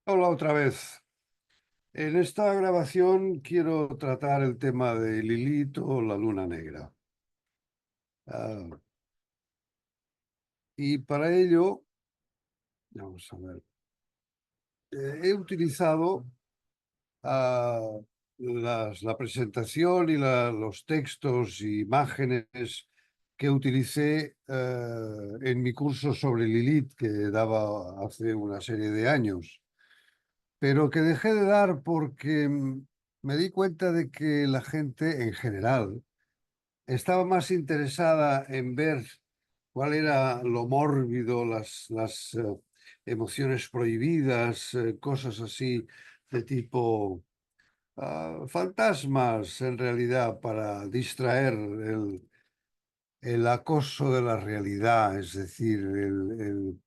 Hola otra vez. En esta grabación quiero tratar el tema de Lilith o la luna negra. Ah, y para ello, vamos a ver, he utilizado ah, la presentación y los textos e imágenes que utilicé en mi curso sobre Lilith que daba hace una serie de años, pero que dejé de dar porque me di cuenta de que la gente en general estaba más interesada en ver cuál era lo mórbido, las emociones prohibidas, cosas así de tipo fantasmas, en realidad, para distraer el acoso de la realidad, es decir, el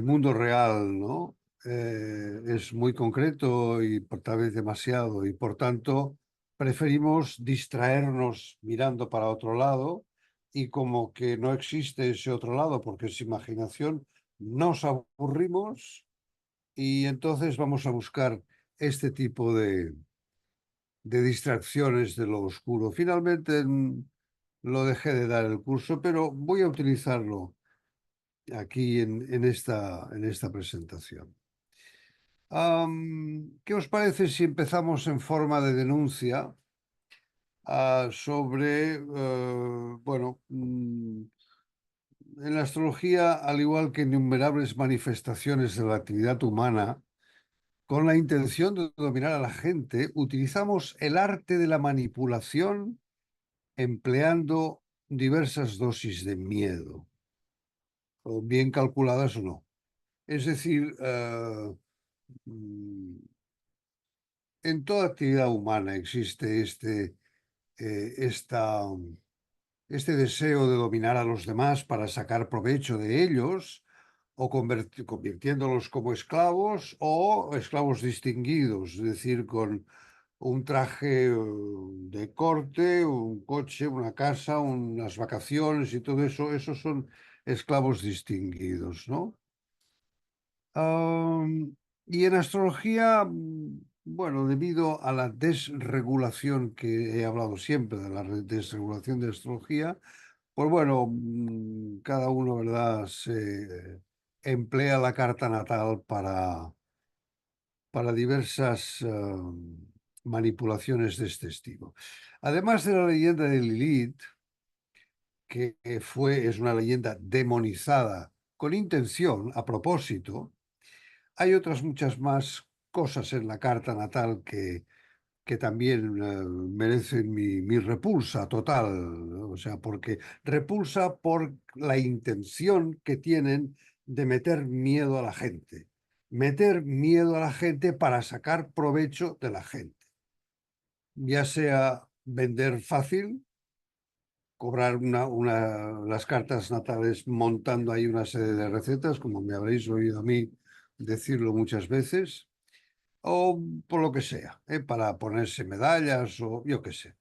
mundo real, ¿no? Es muy concreto y tal vez demasiado, y por tanto preferimos distraernos mirando para otro lado y como que no existe ese otro lado porque es imaginación, nos aburrimos y entonces vamos a buscar este tipo de distracciones de lo oscuro. Finalmente lo dejé de dar el curso, pero voy a utilizarlo aquí en esta presentación. ¿Qué os parece si empezamos en forma de denuncia sobre, en la astrología, al igual que en innumerables manifestaciones de la actividad humana, con la intención de dominar a la gente, utilizamos el arte de la manipulación empleando diversas dosis de miedo, o bien calculadas o no. Es decir, mm, en toda actividad humana existe esta, este deseo de dominar a los demás para sacar provecho de ellos o convirtiéndolos como esclavos o esclavos distinguidos, es decir, con un traje de corte, un coche, una casa, unas vacaciones y todo eso, esos son esclavos distinguidos, ¿no? Y en astrología, bueno, debido a la desregulación que he hablado siempre, de la desregulación de astrología, pues bueno, cada uno, ¿verdad?, se emplea la carta natal para diversas manipulaciones de este estilo. Además de la leyenda de Lilith, que es una leyenda demonizada con intención, a propósito. Hay otras muchas más cosas en la carta natal que también merecen mi repulsa total, ¿no? O sea, porque repulsa por la intención que tienen de meter miedo a la gente. Meter miedo a la gente para sacar provecho de la gente. Ya sea vender fácil, cobrar las cartas natales montando ahí una serie de recetas, como me habréis oído a mí decirlo muchas veces, o por lo que sea, para ponerse medallas o yo qué sé.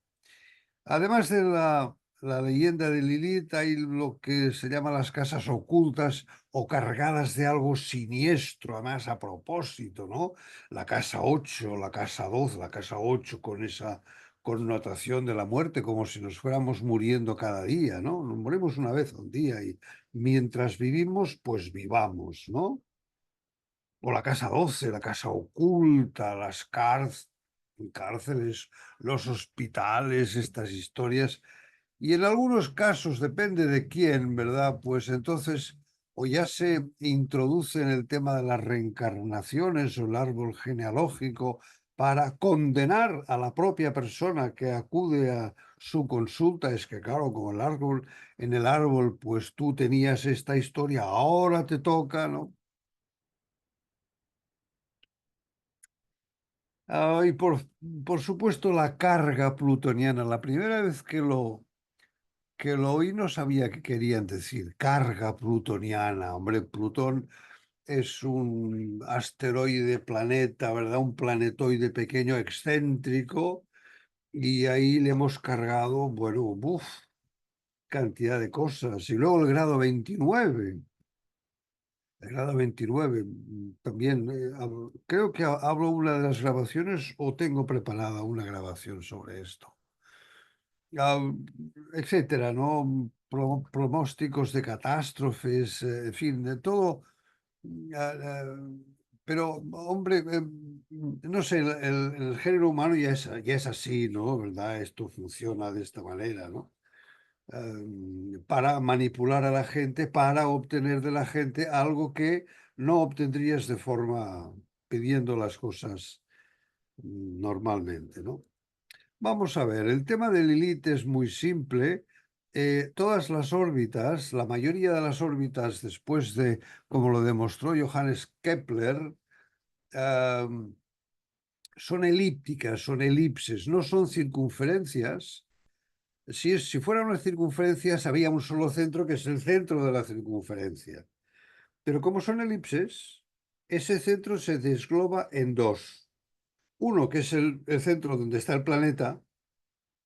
Además de la leyenda de Lilith, hay lo que se llama las casas ocultas o cargadas de algo siniestro, además a propósito, ¿no? La casa 8, la casa 12, la casa 8 con esa connotación de la muerte, como si nos fuéramos muriendo cada día, ¿no? Nos morimos una vez al día y mientras vivimos, pues vivamos, ¿no? O la casa 12, la casa oculta, las cárceles, los hospitales, estas historias. Y en algunos casos, depende de quién, ¿verdad? Pues entonces o ya se introduce en el tema de las reencarnaciones o el árbol genealógico para condenar a la propia persona que acude a su consulta. Es que, claro, como en el árbol, pues tú tenías esta historia, ahora te toca, ¿no? Y por supuesto la carga plutoniana. La primera vez que lo oí no sabía qué querían decir. Carga plutoniana. Hombre, Plutón es un asteroide planeta, ¿verdad? Un planetoide pequeño, excéntrico. Y ahí le hemos cargado, bueno, cantidad de cosas. Y luego el grado 29. El grado 29, también. Creo que hablo una de las grabaciones o tengo preparada una grabación sobre esto. Ah, etcétera, ¿no? Pronósticos de catástrofes, en fin, de todo. Ah, pero, hombre, no sé, el género humano ya es así, ¿no? ¿Verdad? Esto funciona de esta manera, ¿no? Para manipular a la gente, para obtener de la gente algo que no obtendrías de forma pidiendo las cosas normalmente, ¿no? Vamos a ver, el tema de Lilith es muy simple. Todas las órbitas, la mayoría de las órbitas después de, como lo demostró Johannes Kepler, em, son elípticas, son elipses, no son circunferencias. Si fuera una circunferencia, habría un solo centro que es el centro de la circunferencia. Pero como son elipses, ese centro se desgloba en dos. Uno, que es el centro donde está el planeta.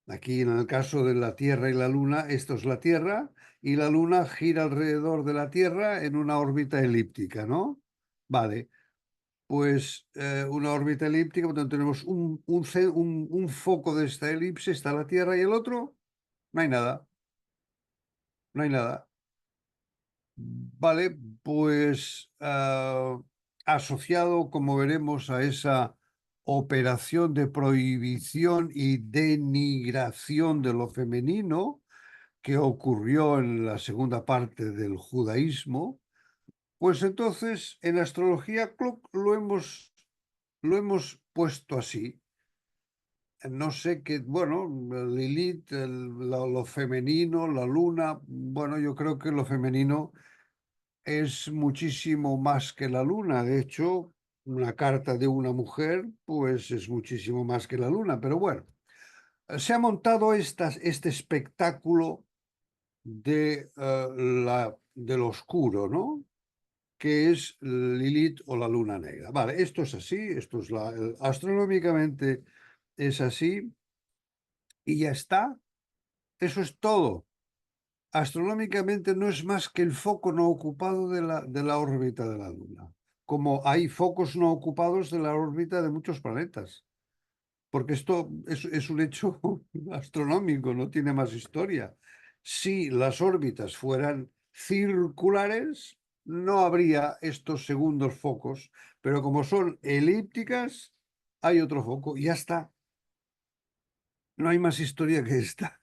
Aquí, en el caso de la Tierra y la Luna, esto es la Tierra y la Luna gira alrededor de la Tierra en una órbita elíptica, ¿no? Vale, pues una órbita elíptica, donde tenemos un foco de esta elipse, está la Tierra y el otro, no hay nada, no hay nada. Vale, pues asociado, como veremos, a esa operación de prohibición y denigración de lo femenino que ocurrió en la segunda parte del judaísmo, pues entonces en astrología lo hemos puesto así. No sé qué, bueno, Lilith, lo femenino, la luna, bueno, yo creo que lo femenino es muchísimo más que la luna. De hecho, una carta de una mujer, pues es muchísimo más que la luna. Pero bueno, se ha montado este espectáculo de, del oscuro, ¿no? Que es Lilith o la luna negra. Vale, esto es así, esto es astronómicamente es así y ya está. Eso es todo. Astronómicamente no es más que el foco no ocupado de la órbita de la Luna, como hay focos no ocupados de la órbita de muchos planetas, porque esto es un hecho astronómico, no tiene más historia. Si las órbitas fueran circulares, no habría estos segundos focos, pero como son elípticas, hay otro foco y ya está. No hay más historia que esta.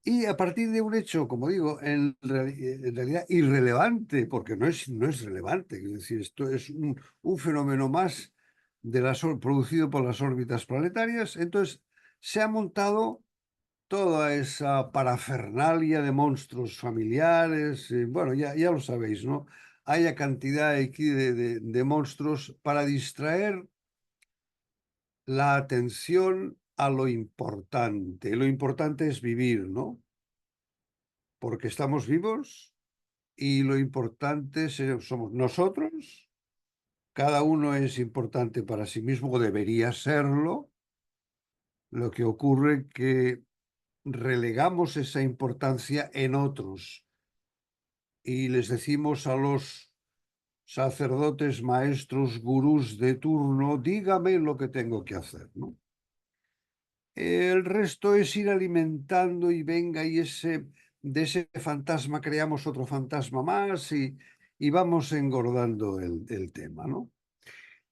Y a partir de un hecho, como digo, en realidad irrelevante, porque no es relevante, es decir, esto es un fenómeno más producido por las órbitas planetarias, entonces se ha montado toda esa parafernalia de monstruos familiares, bueno, ya lo sabéis, ¿no? Hay cantidad aquí de monstruos para distraer la atención a lo importante. Lo importante es vivir, ¿no? Porque estamos vivos y lo importante somos nosotros, cada uno es importante para sí mismo o debería serlo, lo que ocurre que relegamos esa importancia en otros y les decimos a los sacerdotes, maestros, gurús de turno, dígame lo que tengo que hacer, ¿no? El resto es ir alimentando y venga, y de ese fantasma creamos otro fantasma más y vamos engordando el tema, ¿no?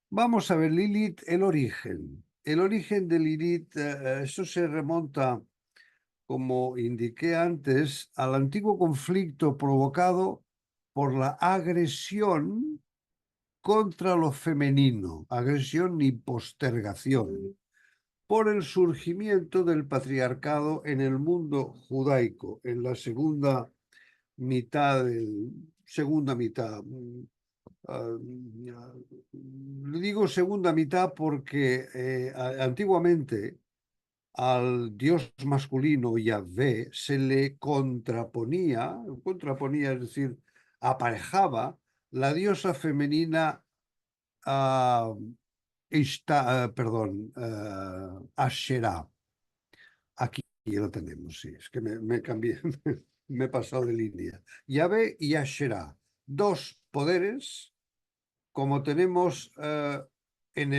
Vamos a ver, Lilith, el origen. El origen de Lilith, eso se remonta, como indiqué antes, al antiguo conflicto provocado por la agresión contra lo femenino, agresión y postergación por el surgimiento del patriarcado en el mundo judaico, en la segunda mitad. Le digo segunda mitad porque antiguamente al dios masculino Yahvé se le contraponía, es decir, aparejaba la diosa femenina a perdón, Asherah. Aquí lo tenemos, sí, es que me cambié, me he pasado de línea. Yahvé y Asherah, dos poderes como tenemos en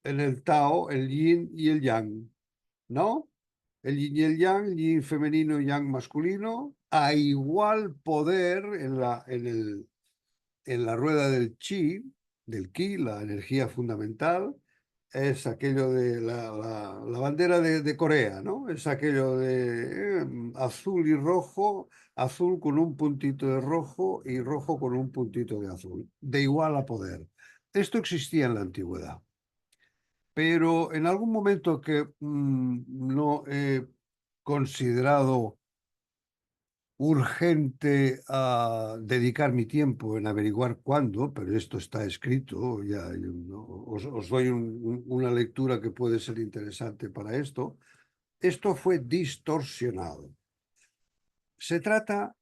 en el Tao el yin y el yang, ¿no? El yin y el yang, yin femenino y yang masculino, a igual poder en la rueda del chi, la energía fundamental, es aquello de la bandera de Corea, ¿no? Es aquello de azul y rojo, azul con un puntito de rojo y rojo con un puntito de azul, de igual a poder. Esto existía en la antigüedad, pero en algún momento que no he considerado urgente a dedicar mi tiempo en averiguar cuándo, pero esto está escrito, ya, ¿no? Os doy una lectura que puede ser interesante para esto. Esto fue distorsionado. Se trata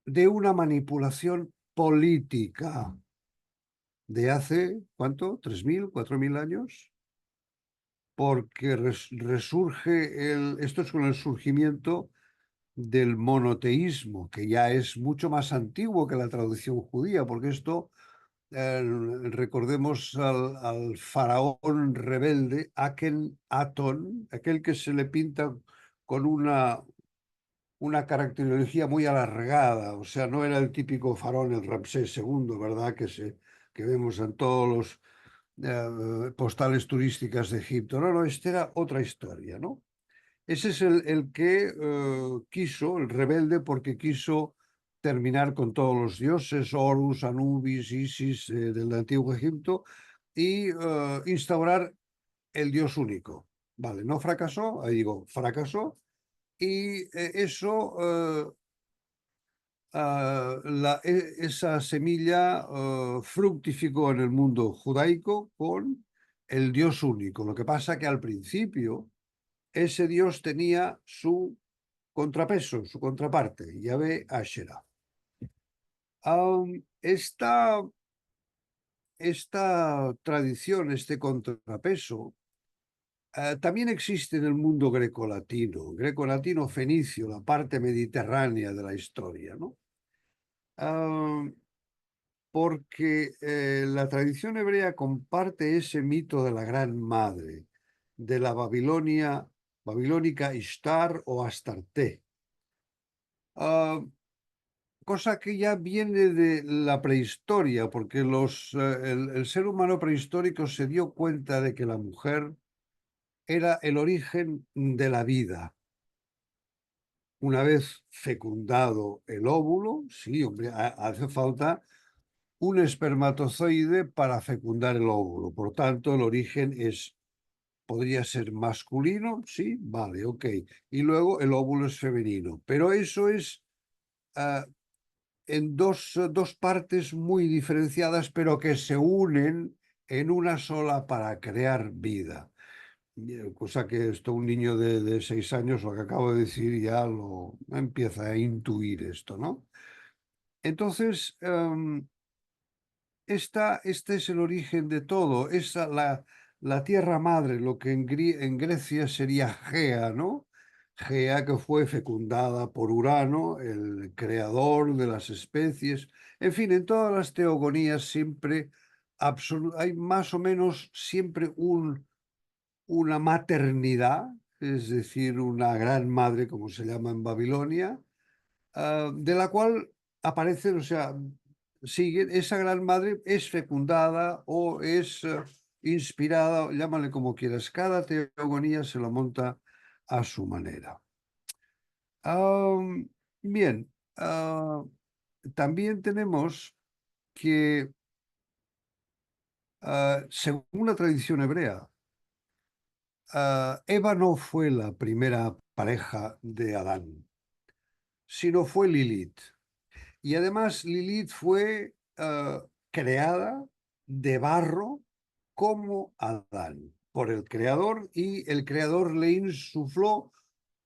de una manipulación política de hace, ¿cuánto? ¿3.000, 4.000 años? Porque resurge esto es con el surgimiento del monoteísmo, que ya es mucho más antiguo que la tradición judía, porque esto, recordemos al faraón rebelde, Akenatón, aquel que se le pinta con una caracterología muy alargada, o sea, no era el típico faraón, el Ramsés II, ¿verdad? Que vemos en todos los postales turísticas de Egipto. No, no, esta era otra historia, ¿no? Ese es el que quiso, el rebelde, porque quiso terminar con todos los dioses, Horus, Anubis, Isis del antiguo Egipto, y instaurar el dios único. Vale, no fracasó, ahí digo, fracasó, y eso, esa semilla fructificó en el mundo judaico con el dios único. Lo que pasa que al principio ese dios tenía su contrapeso, su contraparte, Yahvé Asherah. Esta, esta tradición, este contrapeso, también existe en el mundo grecolatino fenicio, la parte mediterránea de la historia, ¿no? Ah, porque la tradición hebrea comparte ese mito de la Gran Madre, de la babilónica Ishtar o Astarte. Ah, cosa que ya viene de la prehistoria, porque el ser humano prehistórico se dio cuenta de que la mujer era el origen de la vida. Una vez fecundado el óvulo, sí, hombre, hace falta un espermatozoide para fecundar el óvulo. Por tanto, el origen podría ser masculino, sí, vale, ok. Y luego el óvulo es femenino. Pero eso es ah, en dos partes muy diferenciadas, pero que se unen en una sola para crear vida. Cosa que esto un niño de 6 años, lo que acabo de decir, ya lo empieza a intuir esto, ¿no? Entonces, este es el origen de todo, es la tierra madre, lo que en Grecia sería Gea, ¿no? Gea que fue fecundada por Urano, el creador de las especies. En fin, en todas las teogonías siempre hay más o menos siempre una maternidad, es decir, una gran madre, como se llama en Babilonia, de la cual aparecen, o sea, siguen, esa gran madre es fecundada o es inspirada, llámale como quieras, cada teogonía se lo monta a su manera. Am, bien, también tenemos que, según la tradición hebrea, Eva no fue la primera pareja de Adán, sino fue Lilith. Y además Lilith fue creada de barro como Adán por el creador y el creador le insufló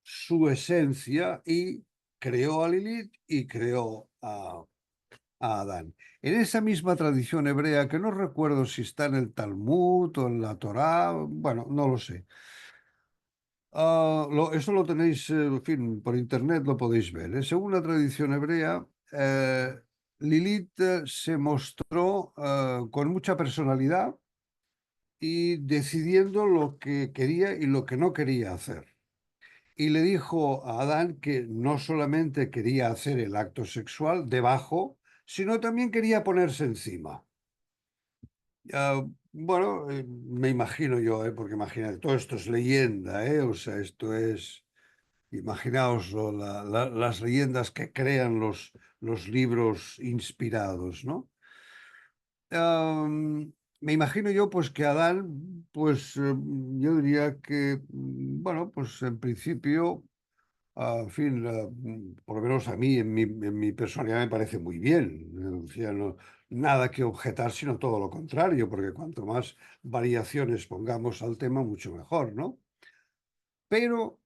su esencia y creó a Lilith y creó a Adán. En esa misma tradición hebrea, que no recuerdo si está en el Talmud o en la Torá, bueno, no lo sé. Eso lo tenéis, en fin, por internet lo podéis ver. Según la tradición hebrea, Lilith se mostró con mucha personalidad y decidiendo lo que quería y lo que no quería hacer. Y le dijo a Adán que no solamente quería hacer el acto sexual debajo, sino también quería ponerse encima. Bueno, me imagino yo, porque imagínate, todo esto es leyenda, o sea, esto es, imaginaos las leyendas que crean los libros inspirados, ¿no? Me imagino yo, pues, que Adán, pues, yo diría que, bueno, pues en principio, en fin, por lo menos a mí, en mi personalidad me parece muy bien. O sea, nada que objetar, sino todo lo contrario, porque cuanto más variaciones pongamos al tema, mucho mejor, ¿no? Pero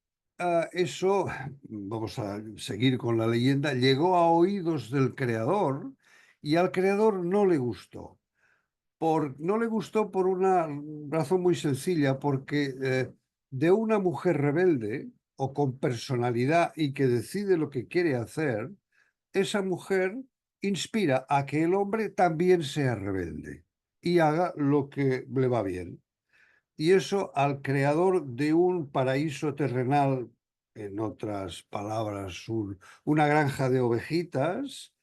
eso, vamos a seguir con la leyenda, llegó a oídos del creador y al creador no le gustó. No le gustó por una razón muy sencilla, porque de una mujer rebelde o con personalidad y que decide lo que quiere hacer, esa mujer inspira a que el hombre también sea rebelde y haga lo que le va bien. Y eso al creador de un paraíso terrenal, en otras palabras, una granja de ovejitas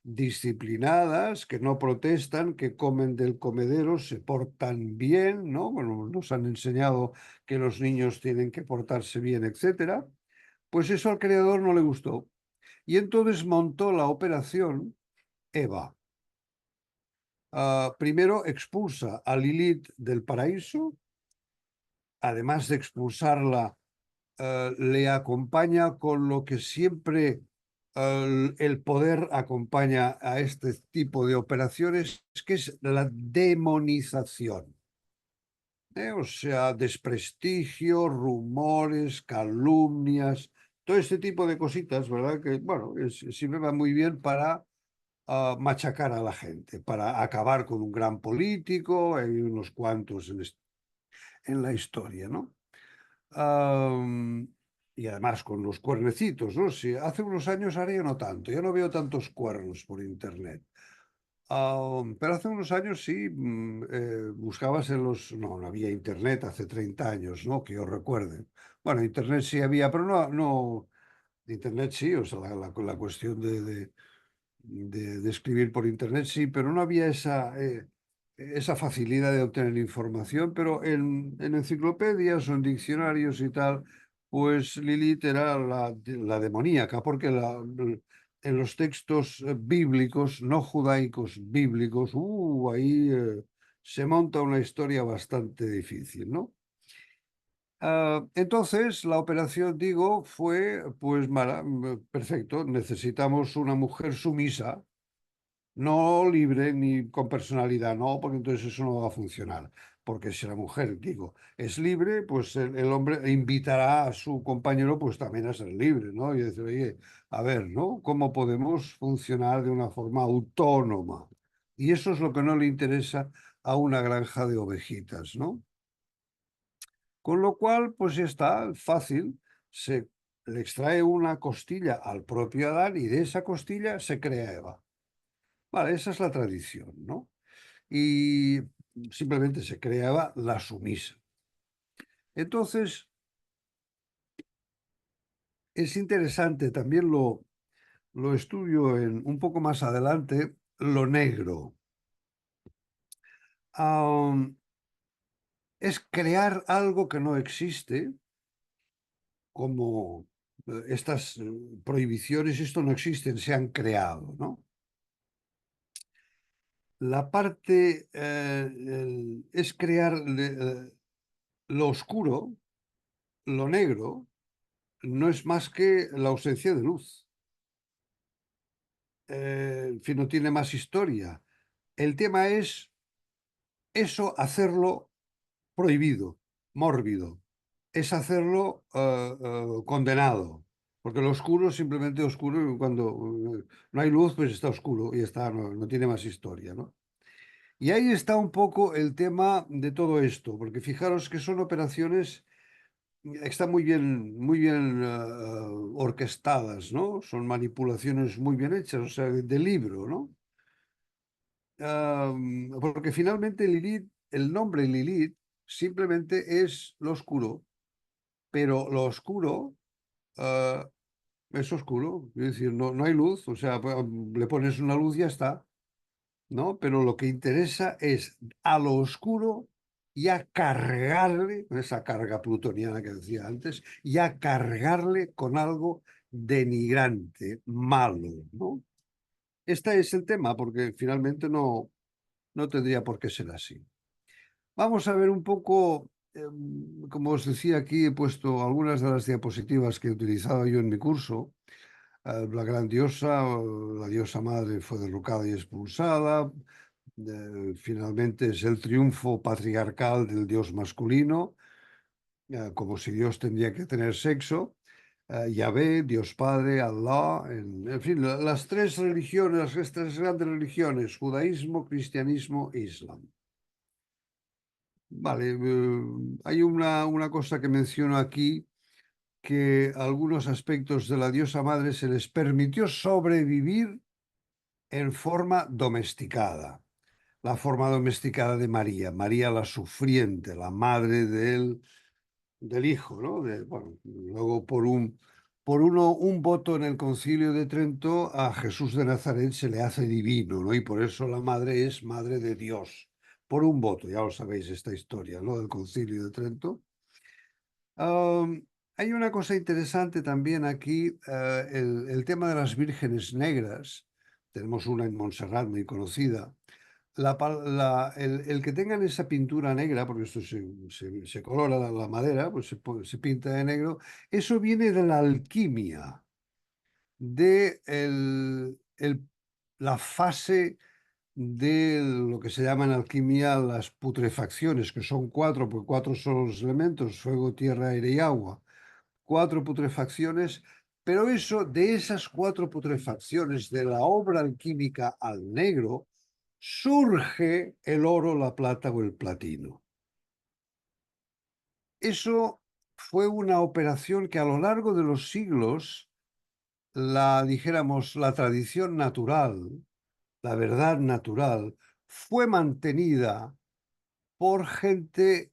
disciplinadas, que no protestan, que comen del comedero, se portan bien, ¿no? Bueno, nos han enseñado que los niños tienen que portarse bien, etcétera. Pues eso al creador no le gustó. Y entonces montó la operación Eva. Primero expulsa a Lilith del paraíso, además de expulsarla, le acompaña con lo que siempre el poder acompaña a este tipo de operaciones, que es la demonización. O sea, desprestigio, rumores, calumnias, todo este tipo de cositas, ¿verdad? Que, bueno, siempre va muy bien para machacar a la gente, para acabar con un gran político, hay unos cuantos en la historia, ¿no? Am, y además con los cuernecitos, ¿no? Si hace unos años ahora ya no tanto, ya no veo tantos cuernos por internet. Pero hace unos años sí, buscabas en los... No, no había internet hace 30 años, ¿no? Que yo recuerde. Bueno, internet sí había, pero no... Internet sí, o sea, la cuestión de escribir por internet, sí, pero no había esa facilidad de obtener información, pero en enciclopedias o en diccionarios y tal, pues Lilith era la demoníaca, porque en los textos bíblicos, no judaicos, bíblicos, ahí se monta una historia bastante difícil, ¿no? Entonces, la operación, digo, fue pues mala, perfecto, necesitamos una mujer sumisa, no libre ni con personalidad, no, porque entonces eso no va a funcionar. Porque si la mujer, digo, es libre, pues el hombre invitará a su compañero pues también a ser libre, ¿no? Y decir, oye, a ver, ¿no? ¿Cómo podemos funcionar de una forma autónoma? Y eso es lo que no le interesa a una granja de ovejitas, ¿no? Con lo cual, pues ya está, fácil, se le extrae una costilla al propio Adán y de esa costilla se crea Eva. Vale, esa es la tradición, ¿no? Y simplemente se creaba la sumisa. Entonces, es interesante, también lo estudio un poco más adelante, lo negro. Am, es crear algo que no existe, como estas prohibiciones, esto no existen, se han creado, ¿no? La parte es crear lo oscuro, lo negro, no es más que la ausencia de luz. En fin, no tiene más historia. El tema es eso, hacerlo prohibido, mórbido. Es hacerlo condenado. Porque lo oscuro es simplemente oscuro y cuando no hay luz, pues está oscuro y está, no tiene más historia, ¿no? Y ahí está un poco el tema de todo esto, porque fijaros que son operaciones, están muy bien orquestadas, ¿no? Son manipulaciones muy bien hechas, o sea, de libro, ¿no? porque finalmente Lilith, el nombre Lilith simplemente es lo oscuro, pero lo oscuro ah, es oscuro, es decir, no hay luz, o sea, pues, le pones una luz y ya está, ¿no? Pero lo que interesa es a lo oscuro y a cargarle, con esa carga plutoniana que decía antes, y a cargarle con algo denigrante, malo, ¿no? Este es el tema, porque finalmente no tendría por qué ser así. Vamos a ver un poco, como os decía aquí, he puesto algunas de las diapositivas que he utilizado yo en mi curso. La gran diosa, la diosa madre fue derrocada y expulsada. Finalmente es el triunfo patriarcal del dios masculino, como si Dios tendría que tener sexo. Yahvé, Dios Padre, Allah, en fin, las tres religiones, las tres grandes religiones, judaísmo, cristianismo e islam. Vale, hay una cosa que menciono aquí, que algunos aspectos de la diosa madre se les permitió sobrevivir en forma domesticada. La forma domesticada de María, María la sufriente, la madre del hijo, ¿no? Bueno, luego un voto en el Concilio de Trento a Jesús de Nazaret se le hace divino, ¿no? Y por eso la madre es madre de Dios, por un voto, ya lo sabéis esta historia, ¿no? Del Concilio de Trento. Hay una cosa interesante también aquí, el tema de las vírgenes negras. Tenemos una en Montserrat muy conocida. El que tengan esa pintura negra, porque esto se colora la madera, pues se pinta de negro, eso viene de la alquimia, de la fase de lo que se llama en alquimia las putrefacciones, que son cuatro, porque cuatro son los elementos, fuego, tierra, aire y agua. Cuatro putrefacciones, pero de esas cuatro putrefacciones, de la obra alquímica al negro, surge el oro, la plata o el platino. Eso fue una operación que a lo largo de los siglos, dijéramos, la tradición natural, la verdad natural, fue mantenida por gente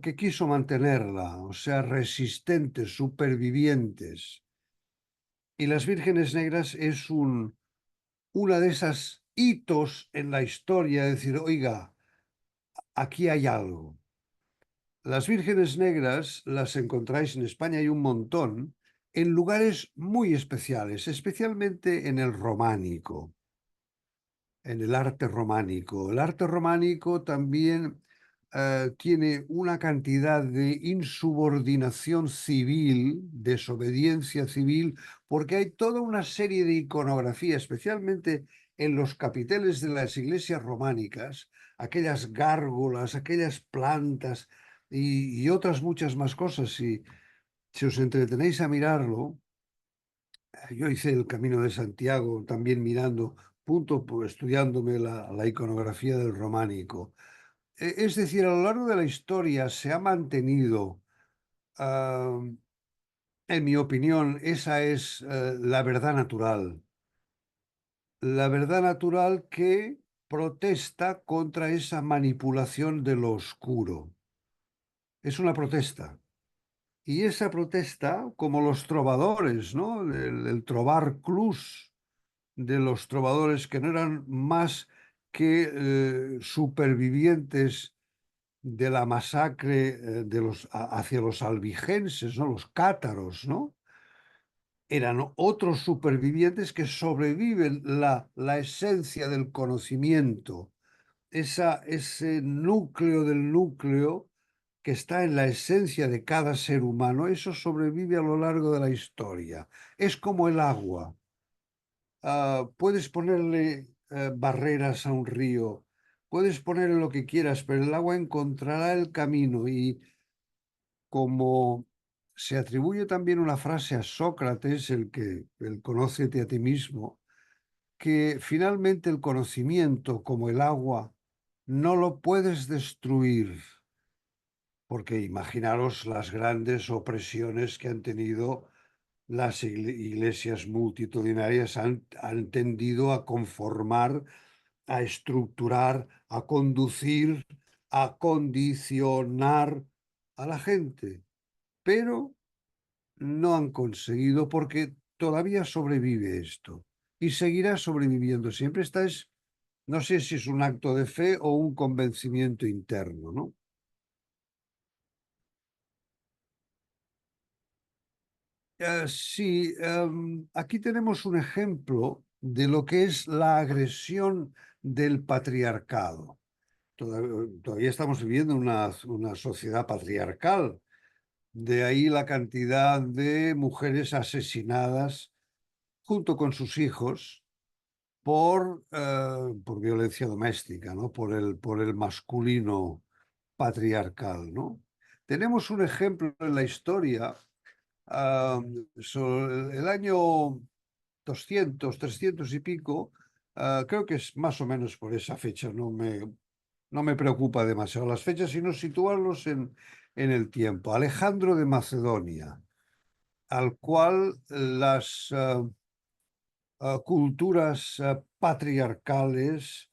que quiso mantenerla, o sea, resistentes, supervivientes. Y las vírgenes negras es una de esas hitos en la historia, de decir, oiga, aquí hay algo. Las vírgenes negras las encontráis en España, hay un montón, en lugares muy especiales, especialmente en el románico, en el arte románico. El arte románico también tiene una cantidad de insubordinación civil, desobediencia civil, porque hay toda una serie de iconografía, especialmente en los capiteles de las iglesias románicas, aquellas gárgolas, aquellas plantas y otras muchas más cosas. Si os entretenéis a mirarlo, yo hice el Camino de Santiago también mirando, estudiándome la iconografía del románico. Es decir, a lo largo de la historia se ha mantenido, ah, en mi opinión, esa es la verdad natural. La verdad natural que protesta contra esa manipulación de lo oscuro. Es una protesta. Y esa protesta, como los trovadores, ¿no? El trovar clus de los trovadores que no eran más que supervivientes de la masacre hacia los albigenses, ¿no? Los cátaros, ¿no? Eran otros supervivientes que sobreviven la esencia del conocimiento, ese núcleo del núcleo que está en la esencia de cada ser humano, eso sobrevive a lo largo de la historia. Es como el agua. Puedes ponerle barreras a un río, puedes ponerle lo que quieras, pero el agua encontrará el camino y como se atribuye también una frase a Sócrates, el conócete a ti mismo, que finalmente el conocimiento, como el agua, no lo puedes destruir, porque imaginaros las grandes opresiones que han tenido las iglesias multitudinarias, han tendido a conformar a estructurar, a conducir, a condicionar a la gente, pero no han conseguido porque todavía sobrevive esto y seguirá sobreviviendo siempre. Esta es, no sé si es un acto de fe o un convencimiento interno, ¿no? Sí, aquí tenemos un ejemplo de lo que es la agresión del patriarcado. Todavía estamos viviendo una sociedad patriarcal, de ahí la cantidad de mujeres asesinadas junto con sus hijos por violencia doméstica, ¿no? Por el masculino patriarcal, ¿no? Tenemos un ejemplo en la historia, ah, sobre el año 200, 300 y pico, creo que es más o menos por esa fecha, no me preocupa demasiado las fechas, sino situarlos en el tiempo. Alejandro de Macedonia, al cual las culturas patriarcales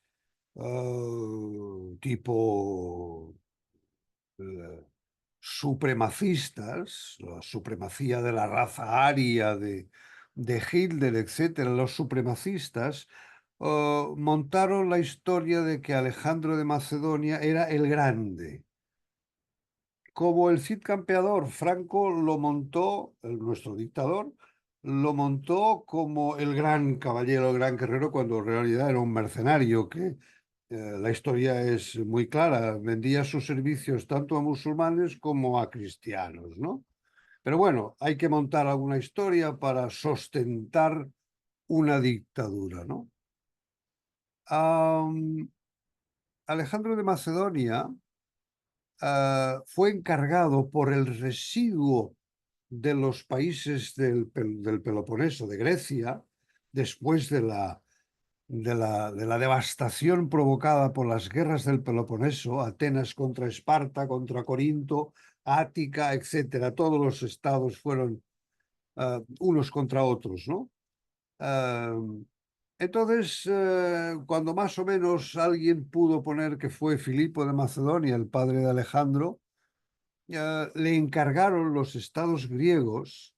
tipo eh, supremacistas, la supremacía de la raza aria de Hitler, etcétera, los supremacistas montaron la historia de que Alejandro de Macedonia era el grande. Como el Cid Campeador, Franco lo montó, nuestro dictador, lo montó como el gran caballero, el gran guerrero, cuando en realidad era un mercenario que la historia es muy clara, vendía sus servicios tanto a musulmanes como a cristianos, ¿no? Pero bueno, hay que montar alguna historia para sostentar una dictadura, ¿no? Am, Alejandro de Macedonia fue encargado por el residuo de los países del Peloponeso, de Grecia, después de la devastación provocada por las guerras del Peloponeso, Atenas contra Esparta, contra Corinto, Ática, etcétera. Todos los estados fueron unos contra otros, ¿no? Entonces, cuando más o menos alguien pudo poner que fue Filipo de Macedonia, el padre de Alejandro, le encargaron los estados griegos,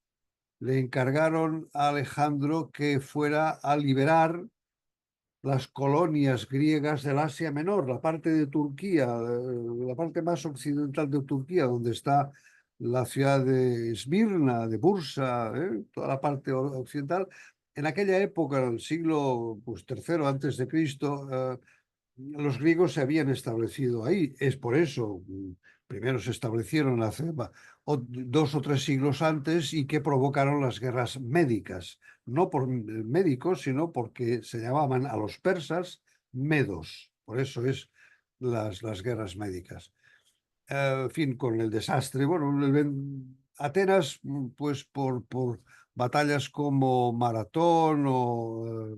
le encargaron a Alejandro que fuera a liberar las colonias griegas del Asia Menor, la parte de Turquía, la parte más occidental de Turquía, donde está la ciudad de Esmirna, de Bursa, toda la parte occidental. En aquella época, en el siglo pues, tercero antes de Cristo, los griegos se habían establecido ahí. Es por eso, primero se establecieron hace dos o tres siglos antes y que provocaron las guerras médicas, no por médicos, sino porque se llamaban a los persas medos. Por eso es las guerras médicas. En fin, con el desastre. Bueno, Atenas, pues por batallas como Maratón o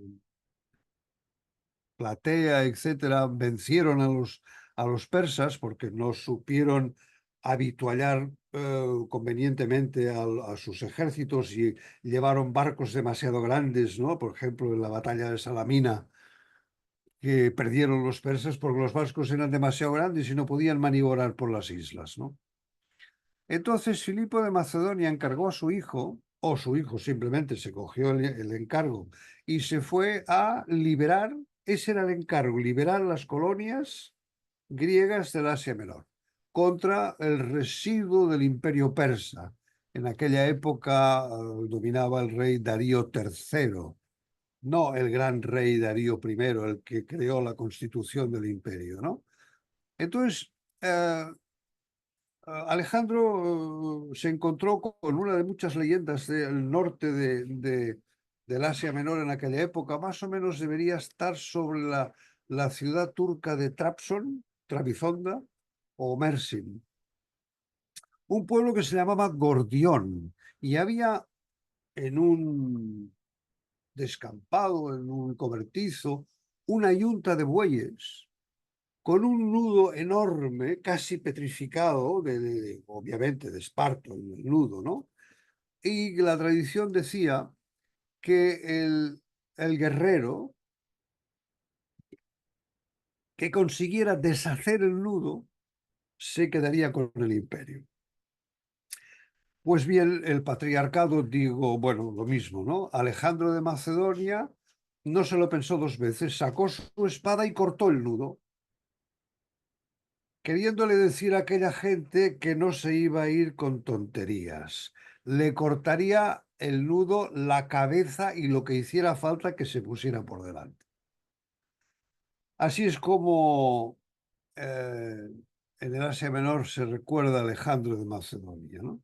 Platea, etcétera, vencieron a los persas porque no supieron habituallar convenientemente a sus ejércitos y llevaron barcos demasiado grandes, ¿no? Por ejemplo, en la batalla de Salamina, que perdieron los persas porque los barcos eran demasiado grandes y no podían maniobrar por las islas, ¿no? Entonces Filipo de Macedonia encargó a su hijo, o su hijo simplemente se cogió el encargo y se fue a liberar, ese era el encargo, liberar las colonias griegas del Asia Menor contra el residuo del imperio persa. En aquella época dominaba el rey Darío III, no el gran rey Darío I, el que creó la constitución del imperio, ¿no? Entonces, Alejandro se encontró con una de muchas leyendas del norte del Asia Menor en aquella época. Más o menos debería estar sobre la ciudad turca de Trabzon, Trebizonda o Mersin, un pueblo que se llamaba Gordión. Y había en un descampado, en un cobertizo, una yunta de bueyes con un nudo enorme, casi petrificado, obviamente de esparto, el nudo, ¿no? Y la tradición decía que el guerrero que consiguiera deshacer el nudo se quedaría con el imperio. Pues bien, el patriarcado, digo, bueno, lo mismo, ¿no? Alejandro de Macedonia no se lo pensó dos veces, sacó su espada y cortó el nudo, queriéndole decir a aquella gente que no se iba a ir con tonterías. Le cortaría el nudo, la cabeza y lo que hiciera falta que se pusiera por delante. Así es como en el Asia Menor se recuerda a Alejandro de Macedonia, ¿no?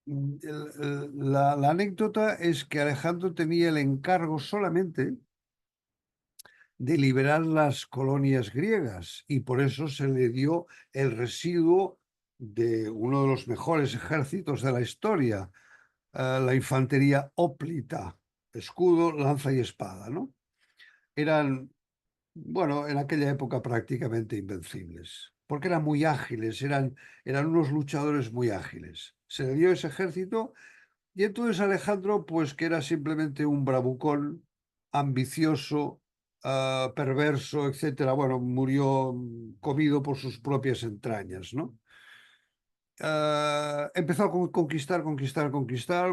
La anécdota es que Alejandro tenía el encargo solamente de liberar las colonias griegas y por eso se le dio el residuo de uno de los mejores ejércitos de la historia, la infantería óplita, escudo, lanza y espada, ¿no? Eran, bueno, en aquella época prácticamente invencibles, porque eran muy ágiles, eran unos luchadores muy ágiles. Se le dio ese ejército y entonces Alejandro, pues que era simplemente un bravucón, ambicioso, perverso, etcétera, bueno, murió comido por sus propias entrañas, ¿no? Empezó a conquistar,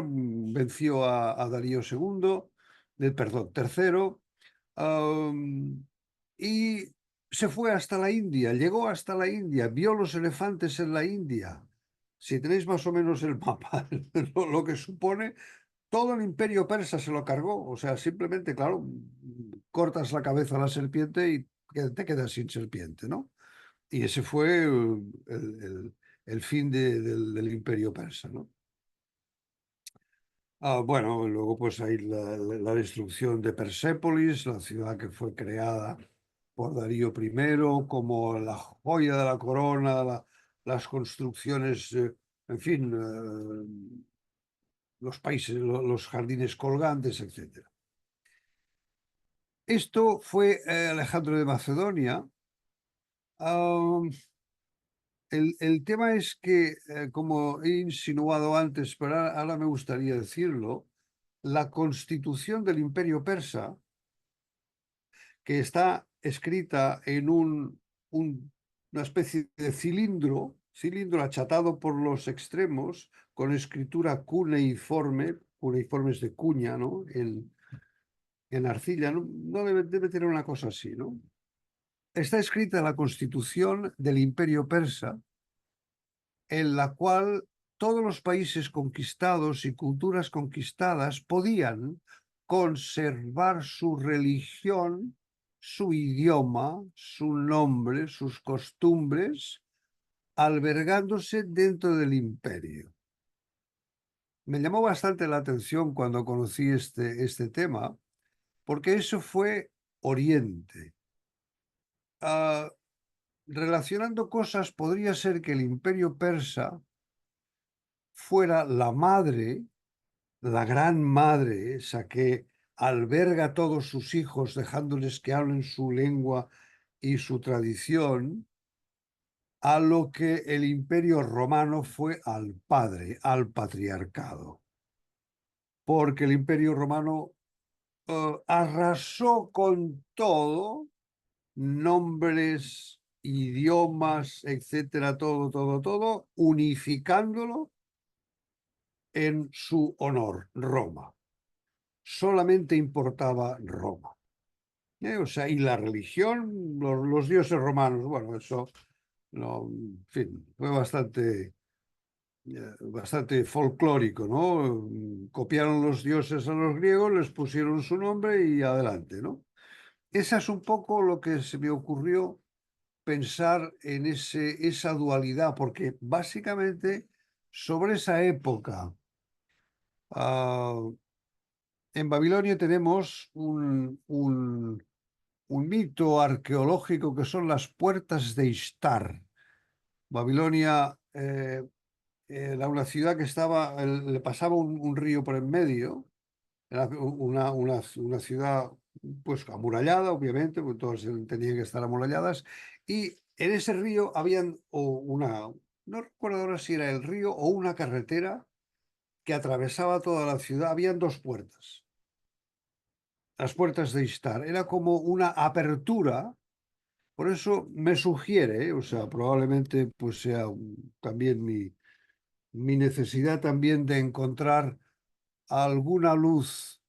venció a Darío segundo, perdón, tercero, y se fue hasta la India, llegó hasta la India, vio los elefantes en la India. Si tenéis más o menos el mapa, lo que supone, todo el imperio persa se lo cargó. O sea, simplemente, claro, cortas la cabeza a la serpiente y te quedas sin serpiente, ¿no? Y ese fue el fin del imperio persa, ¿no? Bueno, luego pues hay la destrucción de Persépolis, la ciudad que fue creada por Darío I como la joya de la corona, las construcciones, en fin, los países, los jardines colgantes, etcétera. Esto fue Alejandro de Macedonia. Ah, el tema es que, como he insinuado antes, pero ahora me gustaría decirlo, la constitución del Imperio Persa, que está escrita en una especie de cilindro achatado por los extremos, con escritura cuneiformes de cuña, ¿no? En arcilla, ¿no? No debe tener una cosa así, ¿no? Está escrita la constitución del Imperio Persa, en la cual todos los países conquistados y culturas conquistadas podían conservar su religión, su idioma, su nombre, sus costumbres, albergándose dentro del imperio. Me llamó bastante la atención cuando conocí este tema, porque eso fue Oriente. Ah, relacionando cosas, podría ser que el imperio persa fuera la madre, la gran madre, esa que alberga a todos sus hijos dejándoles que hablen su lengua y su tradición, a lo que el imperio romano fue al padre, al patriarcado. Porque el imperio romano arrasó con todo, nombres, idiomas, etcétera, todo, unificándolo en su honor, Roma. Solamente importaba Roma. O sea, y la religión, los dioses romanos, bueno, eso, no, en fin, fue bastante folclórico, ¿no? Copiaron los dioses a los griegos, les pusieron su nombre y adelante, ¿no? Esa es un poco lo que se me ocurrió pensar en esa dualidad, porque básicamente sobre esa época, ah, en Babilonia tenemos un mito arqueológico que son las puertas de Ishtar. Babilonia era una ciudad que le pasaba un río por en medio, era una ciudad pues amurallada, obviamente, porque todas tenían que estar amuralladas, y en ese río habían no recuerdo ahora si era el río o una carretera que atravesaba toda la ciudad, habían dos puertas, las puertas de Ishtar, era como una apertura Por eso me sugiere, o sea, probablemente pues sea también mi necesidad también de encontrar alguna luz,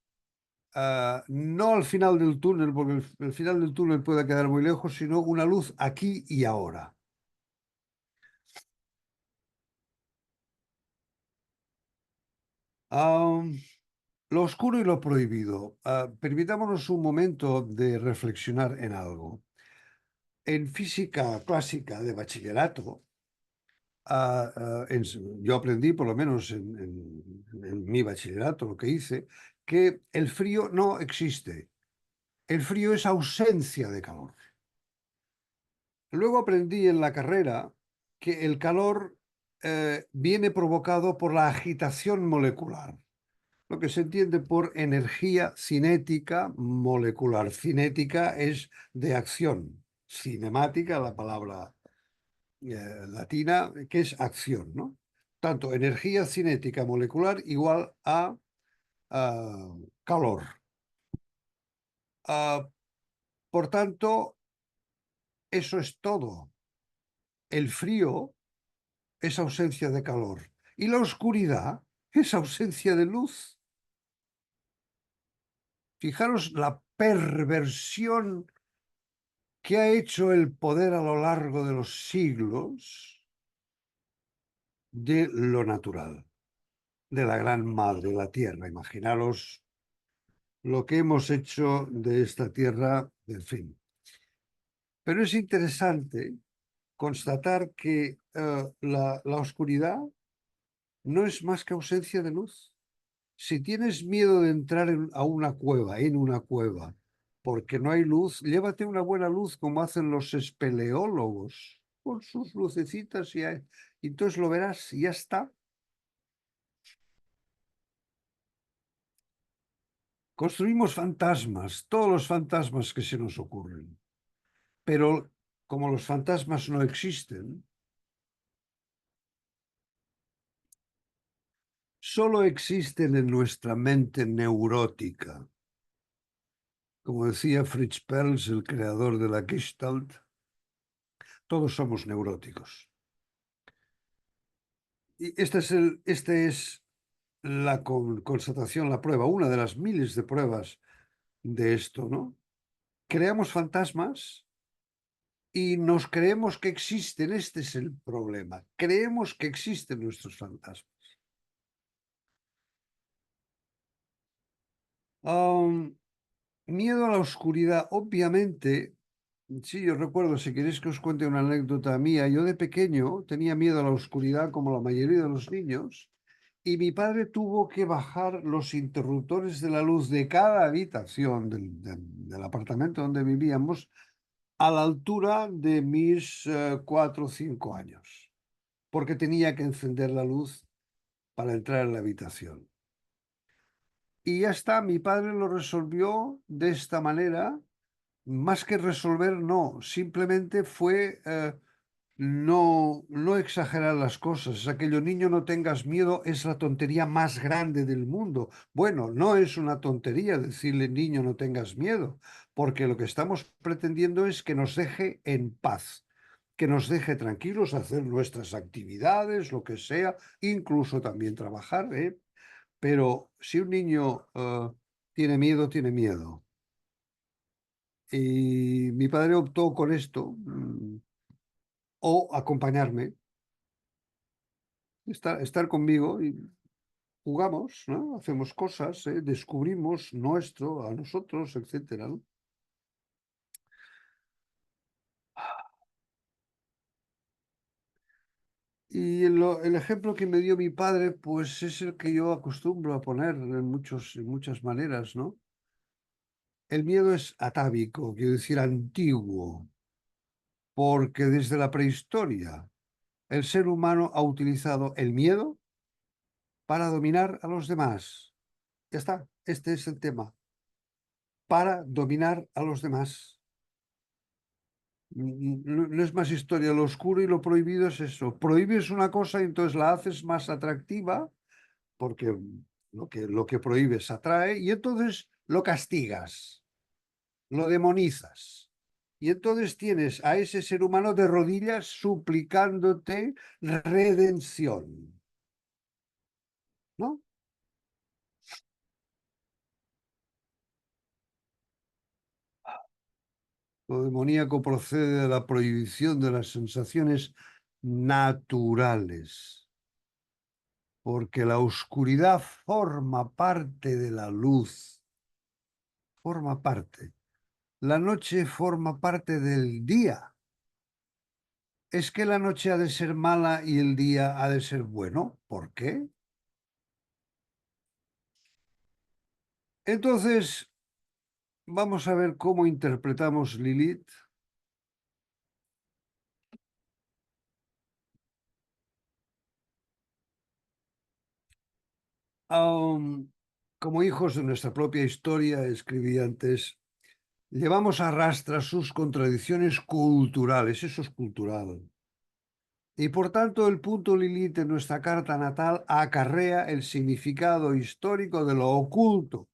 no al final del túnel, porque el final del túnel puede quedar muy lejos, sino una luz aquí y ahora. Ah, lo oscuro y lo prohibido. Permitámonos un momento de reflexionar en algo. En física clásica de bachillerato, yo aprendí, por lo menos en mi bachillerato, lo que hice, que el frío no existe. El frío es ausencia de calor. Luego aprendí en la carrera que el calor viene provocado por la agitación molecular, lo que se entiende por energía cinética molecular. Cinética es de acción, cinemática, la palabra latina, que es acción, ¿no? Tanto energía cinética molecular igual a calor. Ah, por tanto, eso es todo. El frío es ausencia de calor y la oscuridad es ausencia de luz. Fijaros la perversión que ha hecho el poder a lo largo de los siglos de lo natural, de la gran madre, la tierra. Imaginaros lo que hemos hecho de esta tierra, en fin. Pero es interesante constatar que la oscuridad no es más que ausencia de luz. Si tienes miedo de entrar a una cueva, en una cueva, porque no hay luz, llévate una buena luz como hacen los espeleólogos, con sus lucecitas y entonces lo verás y ya está. Construimos fantasmas, todos los fantasmas que se nos ocurren, pero como los fantasmas no existen, solo existen en nuestra mente neurótica. Como decía Fritz Perls, el creador de la Gestalt, todos somos neuróticos. Y este es la constatación, la prueba, una de las miles de pruebas de esto, ¿no? Creamos fantasmas y nos creemos que existen, este es el problema. Creemos que existen nuestros fantasmas. Um, Miedo a la oscuridad, obviamente. Sí, yo recuerdo, si queréis que os cuente una anécdota mía, yo de pequeño tenía miedo a la oscuridad como la mayoría de los niños y mi padre tuvo que bajar los interruptores de la luz de cada habitación del apartamento donde vivíamos a la altura de mis 4 o 5 años, porque tenía que encender la luz para entrar en la habitación. Y ya está, mi padre lo resolvió de esta manera. Más que resolver, no, simplemente fue no exagerar las cosas. Es aquello, niño, no tengas miedo, es la tontería más grande del mundo. Bueno, no es una tontería decirle, niño, no tengas miedo, porque lo que estamos pretendiendo es que nos deje en paz, que nos deje tranquilos hacer nuestras actividades, lo que sea, incluso también trabajar, ¿eh? Pero si un niño tiene miedo, tiene miedo. Y mi padre optó con esto, o acompañarme, estar conmigo y jugamos, ¿no? Hacemos cosas, descubrimos nuestro, a nosotros, etcétera, ¿no? Y el ejemplo que me dio mi padre, pues es el que yo acostumbro a poner en muchas maneras, ¿no? El miedo es atávico, quiero decir antiguo, porque desde la prehistoria el ser humano ha utilizado el miedo para dominar a los demás. Ya está, este es el tema, para dominar a los demás. No, no es más historia, lo oscuro y lo prohibido es eso. Prohíbes una cosa y entonces la haces más atractiva, porque lo que prohíbes atrae, y entonces lo castigas, lo demonizas. Y entonces tienes a ese ser humano de rodillas suplicándote redención, ¿no? Lo demoníaco procede de la prohibición de las sensaciones naturales, porque la oscuridad forma parte de la luz, forma parte. La noche forma parte del día. ¿Es que la noche ha de ser mala y el día ha de ser bueno? ¿Por qué? Entonces, vamos a ver cómo interpretamos Lilith. Am, como hijos de nuestra propia historia, escribí antes, llevamos a rastras sus contradicciones culturales, eso es cultural. Y por tanto, el punto Lilith en nuestra carta natal acarrea el significado histórico de lo oculto,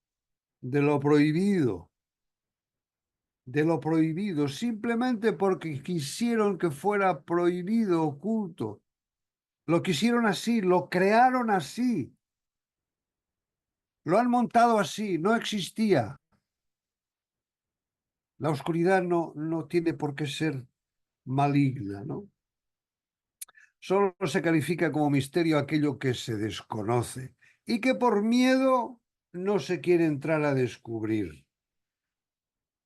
de lo prohibido, simplemente porque quisieron que fuera prohibido, oculto. Lo quisieron así, lo crearon así, lo han montado así, no existía. La oscuridad no tiene por qué ser maligna, ¿no? Solo se califica como misterio aquello que se desconoce y que por miedo no se quiere entrar a descubrir,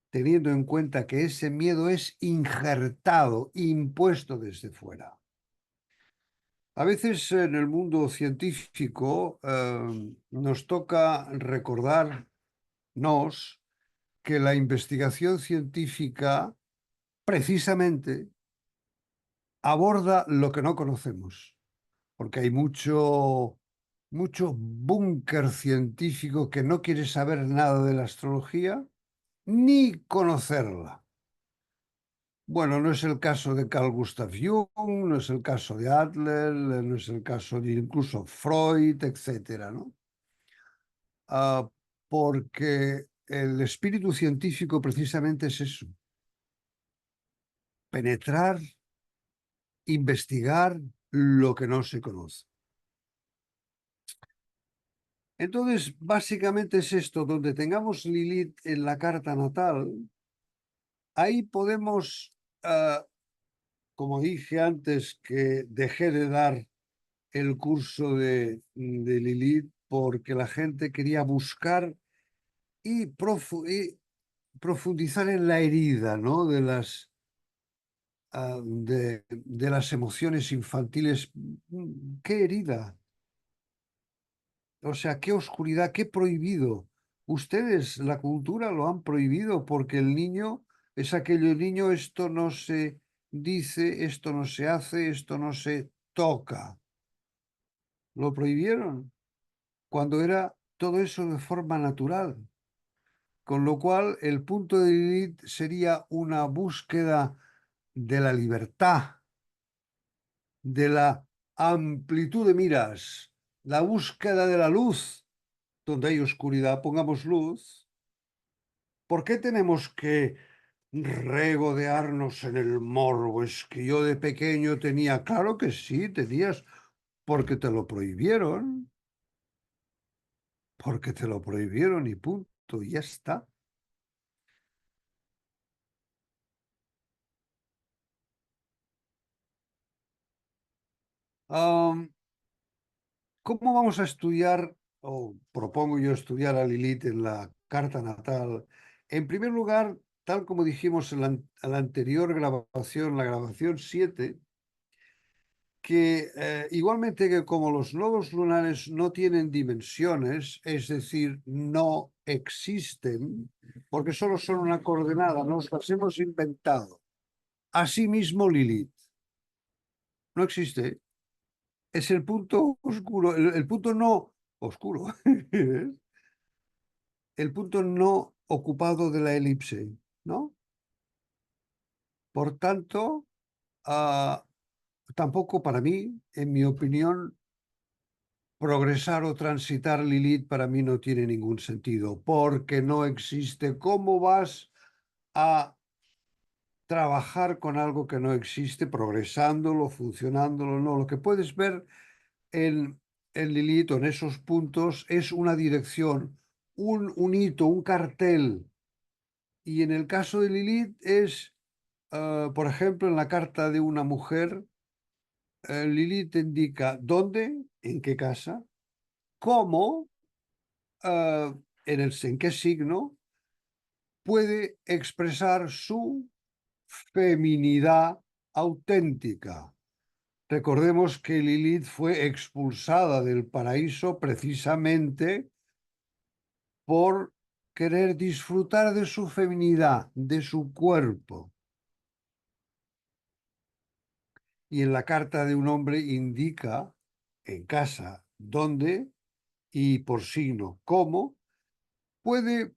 teniendo en cuenta que ese miedo es injertado, impuesto desde fuera. A veces en el mundo científico nos toca recordarnos que la investigación científica precisamente aborda lo que no conocemos, porque hay mucho búnker científico que no quiere saber nada de la astrología ni conocerla. Bueno, no es el caso de Carl Gustav Jung, no es el caso de Adler, no es el caso de incluso Freud, etcétera, ¿no? Ah, porque el espíritu científico precisamente es eso, penetrar, investigar lo que no se conoce. Entonces, básicamente es esto, donde tengamos Lilith en la carta natal, ahí podemos, como dije antes, que dejé de dar el curso de Lilith porque la gente quería buscar y profundizar en la herida, ¿no? De las emociones infantiles. ¿Qué herida? O sea, qué oscuridad, qué prohibido. Ustedes, la cultura, lo han prohibido porque el niño es aquello, niño, esto no se dice, esto no se hace, esto no se toca. Lo prohibieron cuando era todo eso de forma natural. Con lo cual, el punto de Lilith sería una búsqueda de la libertad, de la amplitud de miras, la búsqueda de la luz. Donde hay oscuridad, pongamos luz. ¿Por qué tenemos que regodearnos en el morbo? Es que yo de pequeño tenía, claro que sí, tenías, porque te lo prohibieron, y punto, y ya está. Am, ¿Cómo vamos a estudiar, o propongo yo estudiar a Lilith en la carta natal? En primer lugar, tal como dijimos en la anterior grabación, la grabación 7, que igualmente que como los nodos lunares no tienen dimensiones, es decir, no existen, porque solo son una coordenada, nos las hemos inventado. Asimismo, Lilith no existe, es el punto oscuro, el punto no oscuro, el punto no ocupado de la elipse, ¿no? Por tanto, ah, tampoco para mí, en mi opinión, progresar o transitar Lilith para mí no tiene ningún sentido, porque no existe. ¿Cómo vas a trabajar con algo que no existe, progresándolo, funcionándolo, no. Lo que puedes ver en Lilith, o en esos puntos, es una dirección, un hito, un cartel. Y en el caso de Lilith es, por ejemplo, en la carta de una mujer, Lilith indica dónde, en qué casa, cómo, en qué signo puede expresar su feminidad auténtica. Recordemos que Lilith fue expulsada del paraíso precisamente por querer disfrutar de su feminidad, de su cuerpo. Y en la carta de un hombre indica en casa dónde y por signo cómo puede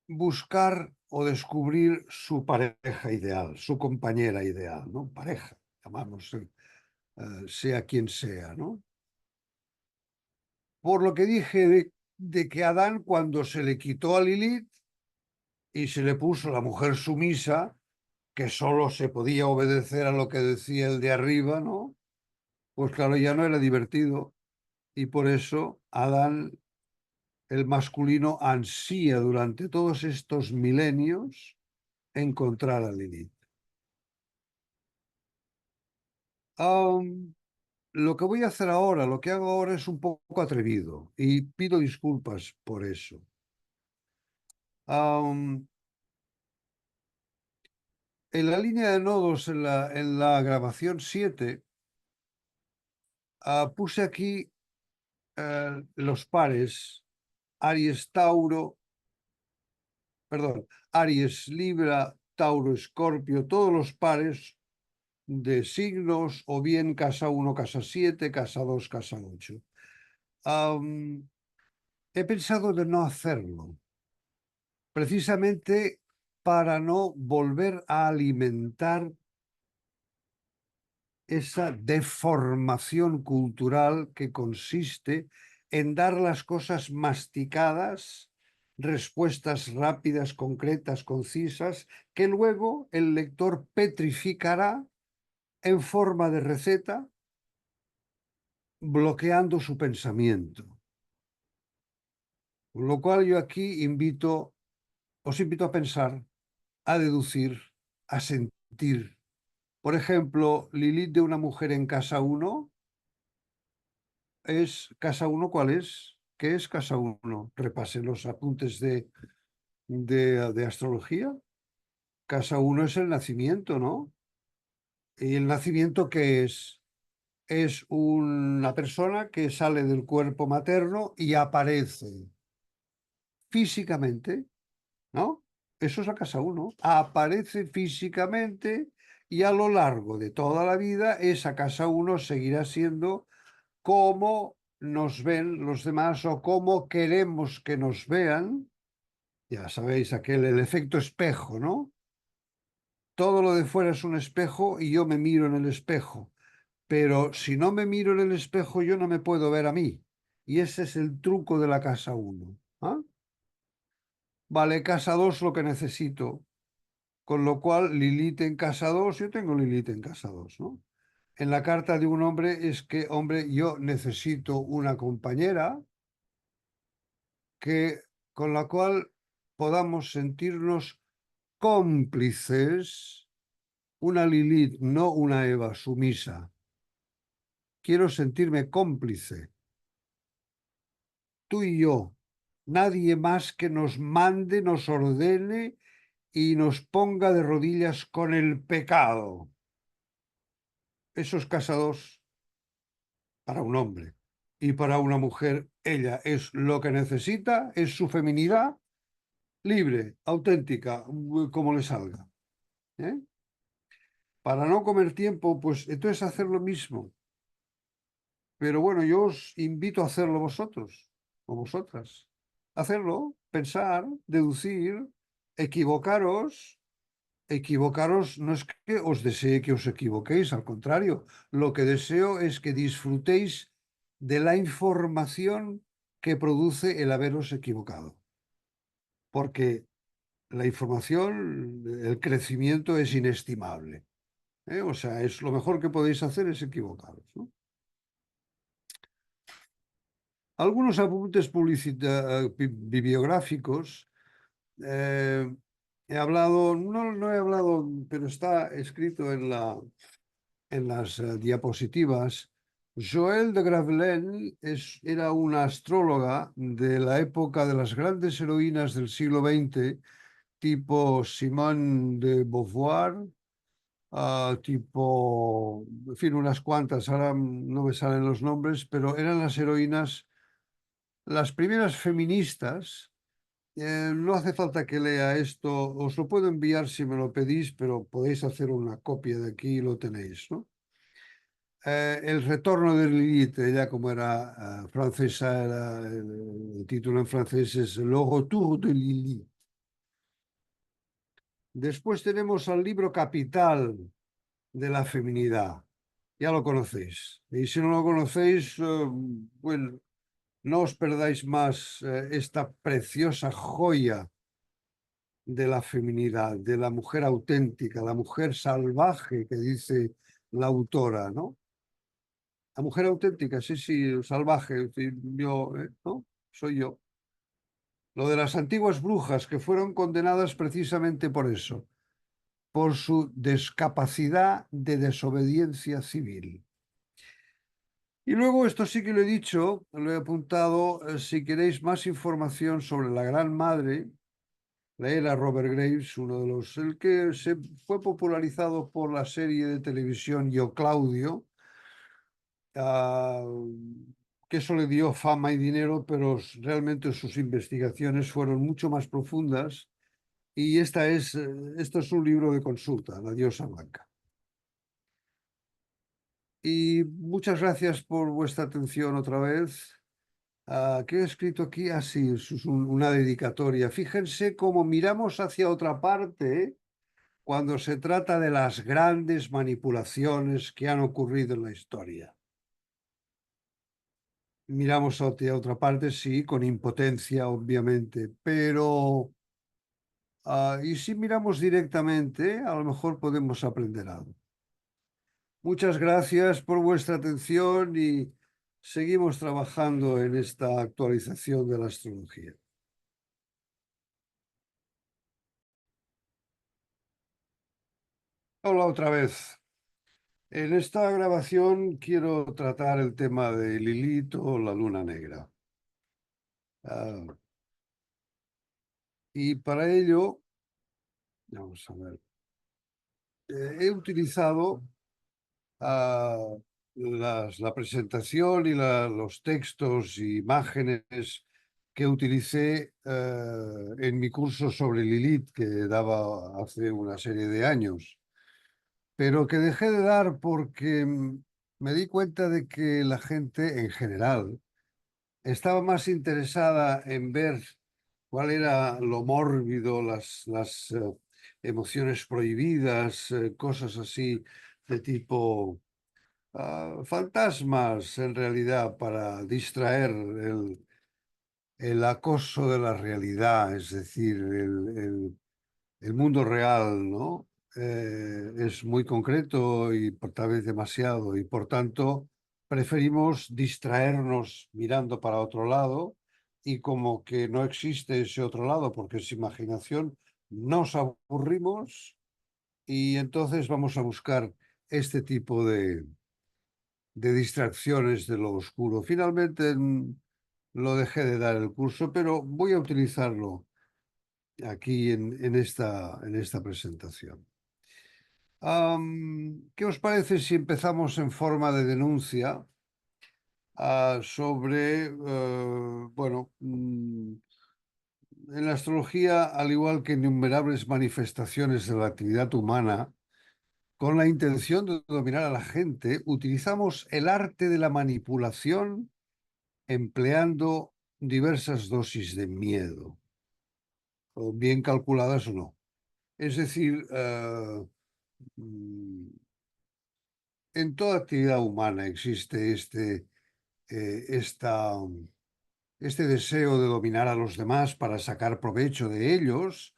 buscar o descubrir su pareja ideal, su compañera ideal, ¿no? Pareja, llamamos, sea quien sea, ¿no? Por lo que dije de que Adán, cuando se le quitó a Lilith y se le puso la mujer sumisa, que solo se podía obedecer a lo que decía el de arriba, ¿no? Pues claro, ya no era divertido. Y por eso Adán, el masculino, ansía durante todos estos milenios encontrar a Lilith. Lo que voy a hacer ahora, lo que hago ahora es un poco atrevido y pido disculpas por eso. Am, en la línea de nodos, en la grabación 7, puse aquí los pares Aries Tauro, perdón, Aries Libra, Tauro Escorpio, todos los pares de signos, o bien casa 1, casa 7, casa 2, casa 8. He pensado de no hacerlo, precisamente para no volver a alimentar esa deformación cultural que consiste en dar las cosas masticadas, respuestas rápidas, concretas, concisas, que luego el lector petrificará en forma de receta, bloqueando su pensamiento. Con lo cual yo aquí os invito a pensar, a deducir, a sentir. Por ejemplo, Lilith de una mujer en casa 1 es casa 1, ¿cuál es? ¿Qué es casa 1? Repasen los apuntes de astrología. Casa 1 es el nacimiento, ¿no? ¿Y el nacimiento qué es? Es una persona que sale del cuerpo materno y aparece físicamente, ¿no? Eso es la casa 1. Aparece físicamente y a lo largo de toda la vida esa casa 1 seguirá siendo cómo nos ven los demás o cómo queremos que nos vean. Ya sabéis, el efecto espejo, ¿no? Todo lo de fuera es un espejo y yo me miro en el espejo. Pero si no me miro en el espejo, yo no me puedo ver a mí. Y ese es el truco de la casa 1. ¿Ah? Vale, casa 2 lo que necesito. Con lo cual, Lilith en casa 2, yo tengo Lilith en casa 2, ¿no? En la carta de un hombre es que, hombre, yo necesito una compañera que, con la cual podamos sentirnos cómplices, una Lilith, no una Eva sumisa. Quiero sentirme cómplice, tú y yo, nadie más que nos mande, nos ordene y nos ponga de rodillas con el pecado. Esos casados para un hombre y para una mujer, ella es lo que necesita, es su feminidad libre, auténtica, como le salga. ¿Eh? Para no comer tiempo, pues entonces hacer lo mismo. Pero bueno, yo os invito a hacerlo vosotros o vosotras. Hacerlo, pensar, deducir, equivocaros. Equivocaros no es que os desee que os equivoquéis, al contrario, lo que deseo es que disfrutéis de la información que produce el haberos equivocado. Porque la información, el crecimiento es inestimable. O sea, es lo mejor que podéis hacer es equivocaros, ¿no? Algunos apuntes bibliográficos. eh, He hablado, no he hablado, pero está escrito en las diapositivas. Joël de Gravelines era una astróloga de la época de las grandes heroínas del siglo XX, tipo Simone de Beauvoir, tipo, en fin, unas cuantas, ahora no me salen los nombres, pero eran las heroínas, las primeras feministas. No hace falta que lea esto, os lo puedo enviar si me lo pedís, pero podéis hacer una copia de aquí y lo tenéis, ¿no? El retorno de Lilith, ella como era francesa, el título en francés es Le Retour de Lilith. Después tenemos al libro capital de la feminidad, ya lo conocéis. Y si no lo conocéis, bueno, no os perdáis más esta preciosa joya de la feminidad, de la mujer auténtica, la mujer salvaje que dice la autora, ¿no? La mujer auténtica, sí, sí, salvaje, sí, yo, ¿no? Soy yo. Lo de las antiguas brujas que fueron condenadas precisamente por eso, por su discapacidad de desobediencia civil. Y luego, esto sí que lo he dicho, lo he apuntado, si queréis más información sobre la Gran Madre, leer a Robert Graves, uno de los, el que se fue popularizado por la serie de televisión Yo Claudio, uh, que eso le dio fama y dinero, pero realmente sus investigaciones fueron mucho más profundas y esto es un libro de consulta, La diosa blanca. Y muchas gracias por vuestra atención otra vez. ¿Qué he escrito aquí? Sí, es una dedicatoria. Fíjense cómo miramos hacia otra parte cuando se trata de las grandes manipulaciones que han ocurrido en la historia. Miramos hacia otra parte, sí, con impotencia, obviamente, pero y si miramos directamente, a lo mejor podemos aprender algo. Muchas gracias por vuestra atención y seguimos trabajando en esta actualización de la astrología. Hola otra vez. En esta grabación quiero tratar el tema de Lilith o la luna negra. Ah, y para ello, vamos a ver, he utilizado la presentación y los textos e imágenes que utilicé en mi curso sobre Lilith que daba hace una serie de años, pero que dejé de dar porque me di cuenta de que la gente en general estaba más interesada en ver cuál era lo mórbido, las emociones prohibidas, cosas así de tipo fantasmas, en realidad, para distraer el acoso de la realidad, es decir, el mundo real, ¿no? Es muy concreto y tal vez demasiado, y por tanto preferimos distraernos mirando para otro lado y como que no existe ese otro lado porque es imaginación, nos aburrimos y entonces vamos a buscar este tipo de distracciones de lo oscuro. Finalmente lo dejé de dar el curso, pero voy a utilizarlo aquí en esta presentación. ¿Qué os parece si empezamos en forma de denuncia sobre, bueno, en la astrología, al igual que en innumerables manifestaciones de la actividad humana, con la intención de dominar a la gente, utilizamos el arte de la manipulación empleando diversas dosis de miedo, o bien calculadas o no. Es decir, mm, en toda actividad humana existe esta, este deseo de dominar a los demás para sacar provecho de ellos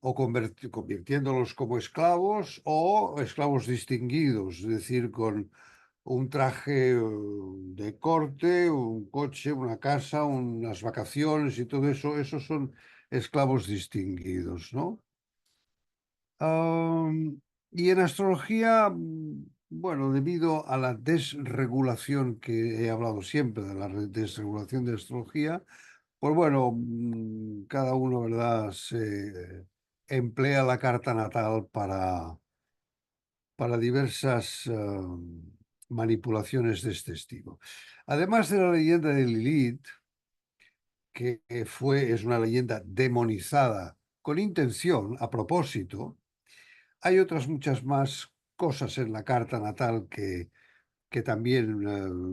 o convirtiéndolos como esclavos o esclavos distinguidos, es decir, con un traje de corte, un coche, una casa, unas vacaciones y todo eso, esos son esclavos distinguidos, ¿no? Y en astrología, bueno, debido a la desregulación que he hablado siempre, de la desregulación de astrología, pues bueno, cada uno, ¿verdad?, se emplea la carta natal para diversas manipulaciones de este estilo. Además de la leyenda de Lilith, que es una leyenda demonizada con intención, a propósito, hay otras muchas más cosas en la carta natal que también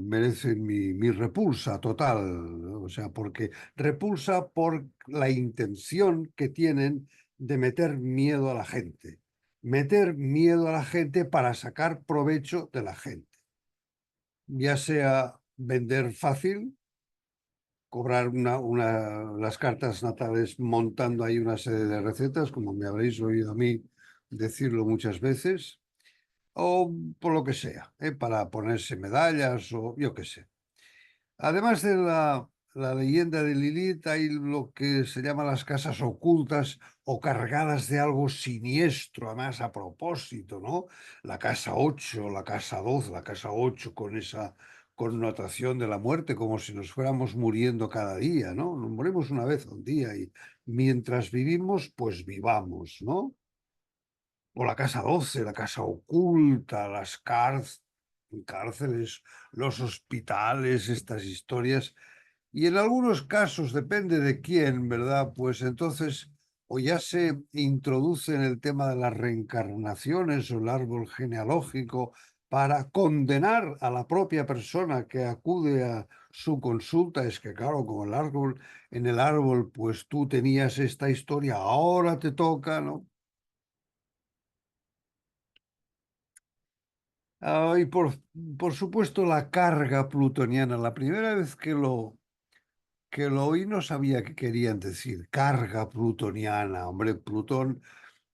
merecen mi repulsa total, ¿no? O sea, porque repulsa por la intención que tienen de meter miedo a la gente. Meter miedo a la gente para sacar provecho de la gente. Ya sea vender fácil, cobrar las cartas natales montando ahí una serie de recetas, como me habréis oído a mí decirlo muchas veces, o por lo que sea, para ponerse medallas o yo qué sé. Además de la leyenda de Lilith, hay lo que se llama las casas ocultas o cargadas de algo siniestro, además a propósito, ¿no? La casa 8, la casa 12, la casa 8 con esa connotación de la muerte, como si nos fuéramos muriendo cada día, ¿no? Nos morimos una vez al día y mientras vivimos, pues vivamos, ¿no? O la casa 12, la casa oculta, las cárceles, los hospitales, estas historias. Y en algunos casos, depende de quién, ¿verdad? Pues entonces, o ya se introduce en el tema de las reencarnaciones o el árbol genealógico para condenar a la propia persona que acude a su consulta. Es que, claro, como en el árbol, pues tú tenías esta historia, ahora te toca, ¿no? Y por supuesto la carga plutoniana. La primera vez que lo oí no sabía qué querían decir. Carga plutoniana. Hombre, Plutón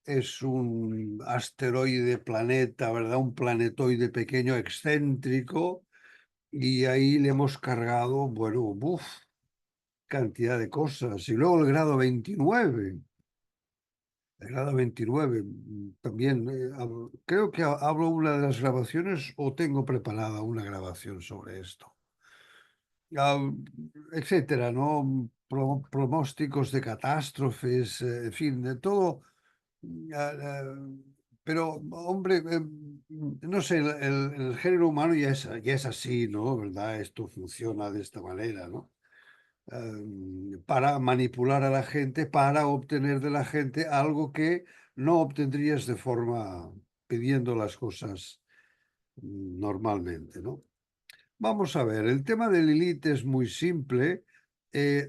es un asteroide planeta, ¿verdad? Un planetoide pequeño, excéntrico. Y ahí le hemos cargado, bueno, cantidad de cosas. Y luego el grado 29. El grado 29 también, creo que hablo una de las grabaciones o tengo preparada una grabación sobre esto. Ah, etcétera, ¿no? Pronósticos de catástrofes, en fin, de todo. ah, ah, pero, hombre, no sé, el género humano ya es así, ¿no? ¿Verdad? Esto funciona de esta manera, ¿no? Para manipular a la gente, para obtener de la gente algo que no obtendrías de forma pidiendo las cosas normalmente, ¿no? Vamos a ver, el tema de Lilith es muy simple.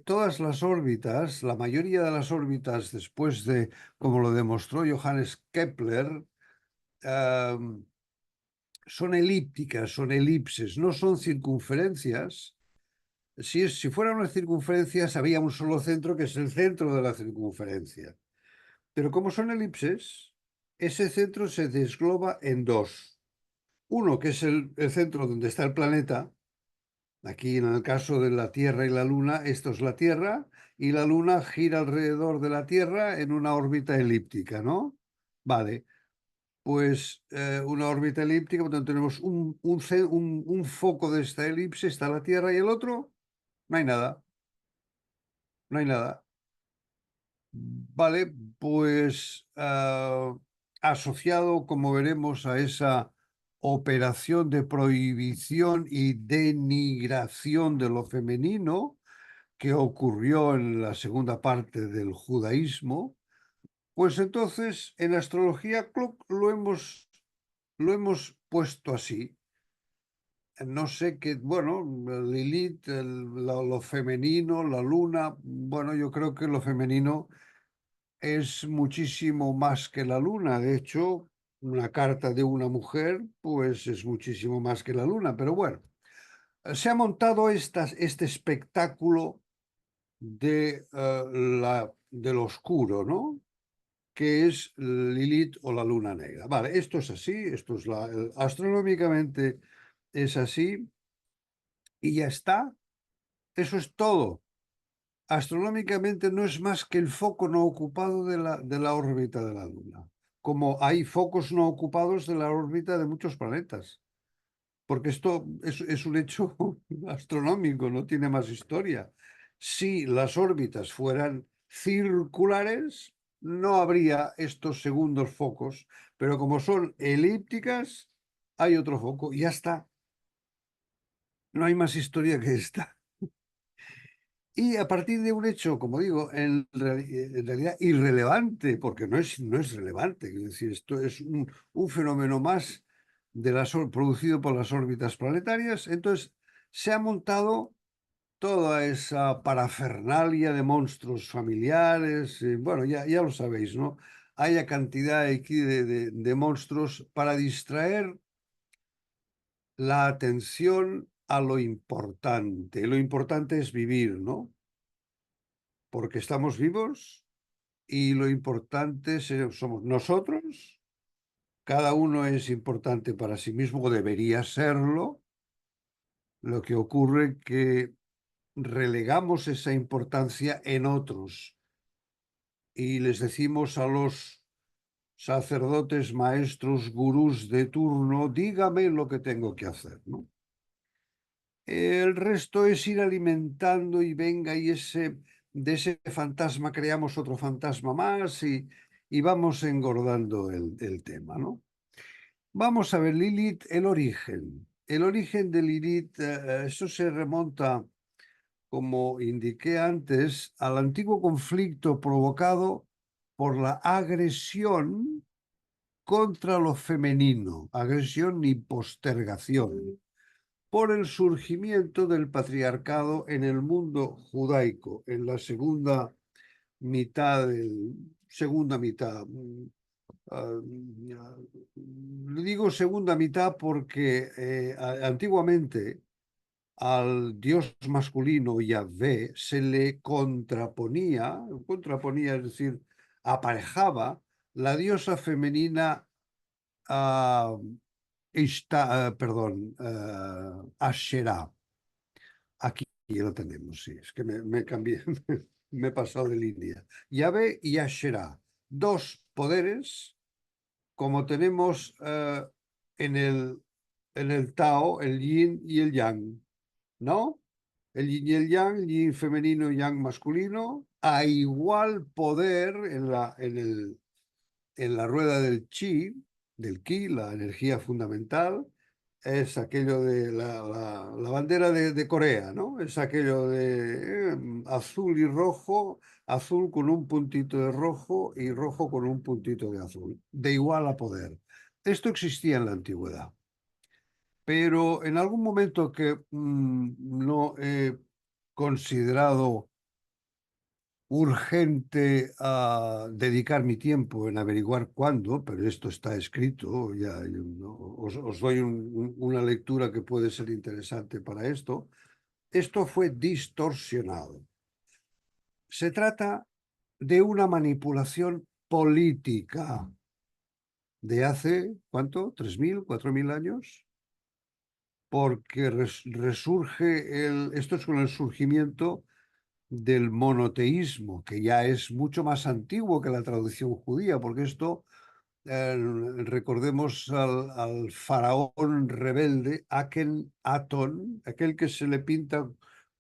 Todas las órbitas, la mayoría de las órbitas después de, como lo demostró Johannes Kepler, eh, son elípticas, son elipses, no son circunferencias. Si fuera una circunferencia, había un solo centro que es el centro de la circunferencia. Pero como son elipses, ese centro se desgloba en dos. Uno, que es el centro donde está el planeta. Aquí, en el caso de la Tierra y la Luna, esto es la Tierra y la Luna gira alrededor de la Tierra en una órbita elíptica, ¿no? Vale, pues una órbita elíptica, por tanto tenemos un foco de esta elipse, está la Tierra y el otro, no hay nada, no hay nada. Vale, pues asociado, como veremos, a esa operación de prohibición y denigración de lo femenino que ocurrió en la segunda parte del judaísmo, pues entonces en astrología lo hemos puesto así. No sé qué, bueno, Lilith, lo femenino, la luna, bueno, yo creo que lo femenino es muchísimo más que la luna. De hecho, una carta de una mujer, pues es muchísimo más que la luna. Pero bueno, se ha montado este espectáculo de, del oscuro, ¿no? que es Lilith o la luna negra. Vale, esto es así, esto es astronómicamente es así y ya está. Eso es todo. Astronómicamente no es más que el foco no ocupado de la órbita de la Luna, como hay focos no ocupados de la órbita de muchos planetas, porque esto es un hecho astronómico, no tiene más historia. Si las órbitas fueran circulares, no habría estos segundos focos, pero como son elípticas, hay otro foco y ya está. No hay más historia que esta. Y a partir de un hecho, como digo, en realidad irrelevante, porque no es relevante, es decir, esto es un fenómeno más producido por las órbitas planetarias, entonces se ha montado toda esa parafernalia de monstruos familiares, bueno, ya lo sabéis, ¿no? Hay cantidad aquí de monstruos para distraer la atención a lo importante. Lo importante es vivir, ¿no? Porque estamos vivos y lo importante somos nosotros, cada uno es importante para sí mismo, o debería serlo, lo que ocurre que relegamos esa importancia en otros y les decimos a los sacerdotes, maestros, gurús de turno, dígame lo que tengo que hacer, ¿no? El resto es ir alimentando y venga, y de ese fantasma creamos otro fantasma más y vamos engordando el tema, ¿no? Vamos a ver, Lilith, el origen. El origen de Lilith, eso se remonta, como indiqué antes, al antiguo conflicto provocado por la agresión contra lo femenino, agresión y postergación por el surgimiento del patriarcado en el mundo judaico, en la segunda mitad. Digo segunda mitad porque antiguamente al dios masculino Yahvé se le contraponía, es decir, aparejaba la diosa femenina uh, Asherah. Aquí lo tenemos, sí, es que me cambié, me he pasado de línea. Yahvé y Asherah, dos poderes, como tenemos en en el Tao, el yin y el yang, ¿no? El yin y el yang, yin femenino y yang masculino, a igual poder en la rueda del ki, la energía fundamental, es aquello de la bandera de Corea, ¿no? Es aquello de azul y rojo, azul con un puntito de rojo y rojo con un puntito de azul, de igual a poder. Esto existía en la antigüedad, pero en algún momento que no he considerado urgente a dedicar mi tiempo en averiguar cuándo, pero esto está escrito, ya ¿no? Os doy una lectura que puede ser interesante para esto. Esto fue distorsionado. Se trata de una manipulación política de hace, ¿cuánto? ¿3.000, 4.000 años? Porque resurge esto es con el surgimiento del monoteísmo, que ya es mucho más antiguo que la tradición judía, porque esto, recordemos al faraón rebelde, Akenatón, aquel que se le pinta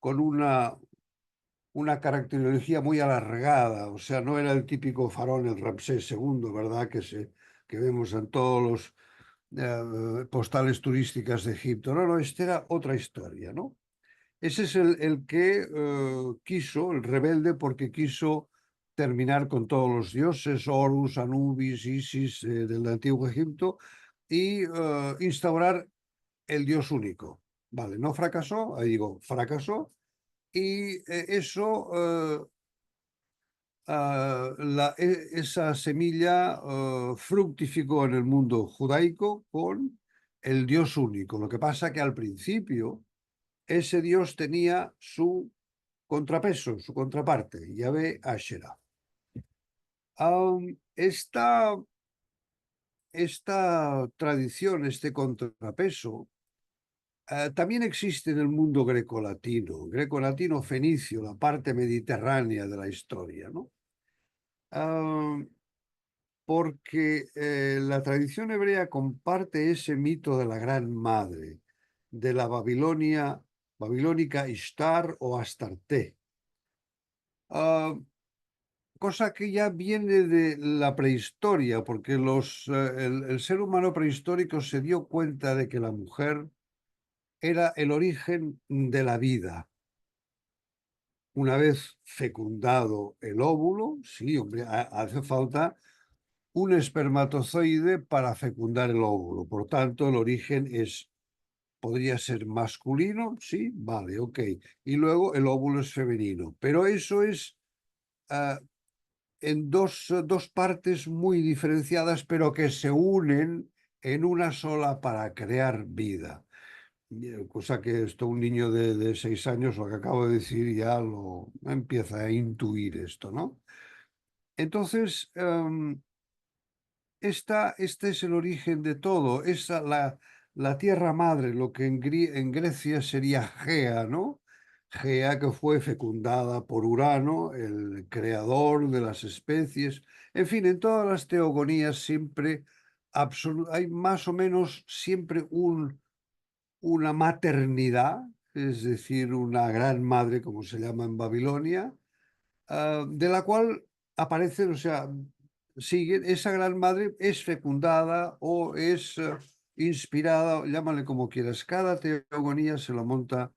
con una caracterología muy alargada, o sea, no era el típico faraón, el Ramsés II, ¿verdad? Que vemos en todos los postales turísticas de Egipto. No, no, esta era otra historia, ¿no? Ese es el que quiso, el rebelde, porque quiso terminar con todos los dioses, Horus, Anubis, Isis del antiguo Egipto, y instaurar el dios único. Vale, no fracasó, ahí digo, fracasó, y eso, esa semilla fructificó en el mundo judaico con el dios único. Lo que pasa que al principio ese dios tenía su contrapeso, su contraparte, Yahvé Asherah. Esta, esta tradición, este contrapeso, también existe en el mundo grecolatino fenicio, la parte mediterránea de la historia, ¿no? Ah, Porque la tradición hebrea comparte ese mito de la Gran Madre, de la babilónica Ishtar o Astarte, ah, cosa que ya viene de la prehistoria, porque el ser humano prehistórico se dio cuenta de que la mujer era el origen de la vida. Una vez fecundado el óvulo, sí, hombre, hace falta un espermatozoide para fecundar el óvulo. Por tanto, el origen podría ser masculino, sí, vale, ok. Y luego el óvulo es femenino. Pero eso es ah, en dos partes muy diferenciadas, pero que se unen en una sola para crear vida. Cosa que esto un niño de 6 años, lo que acabo de decir, ya lo empieza a intuir esto, ¿no? Entonces, este es el origen de todo, es la tierra madre, lo que en Grecia sería Gea, ¿no? Gea que fue fecundada por Urano, el creador de las especies. En fin, en todas las teogonías siempre hay más o menos siempre una maternidad, es decir, una gran madre, como se llama en Babilonia, de la cual aparecen, o sea, siguen, esa gran madre es fecundada o es inspirada, llámale como quieras, cada teogonía se lo monta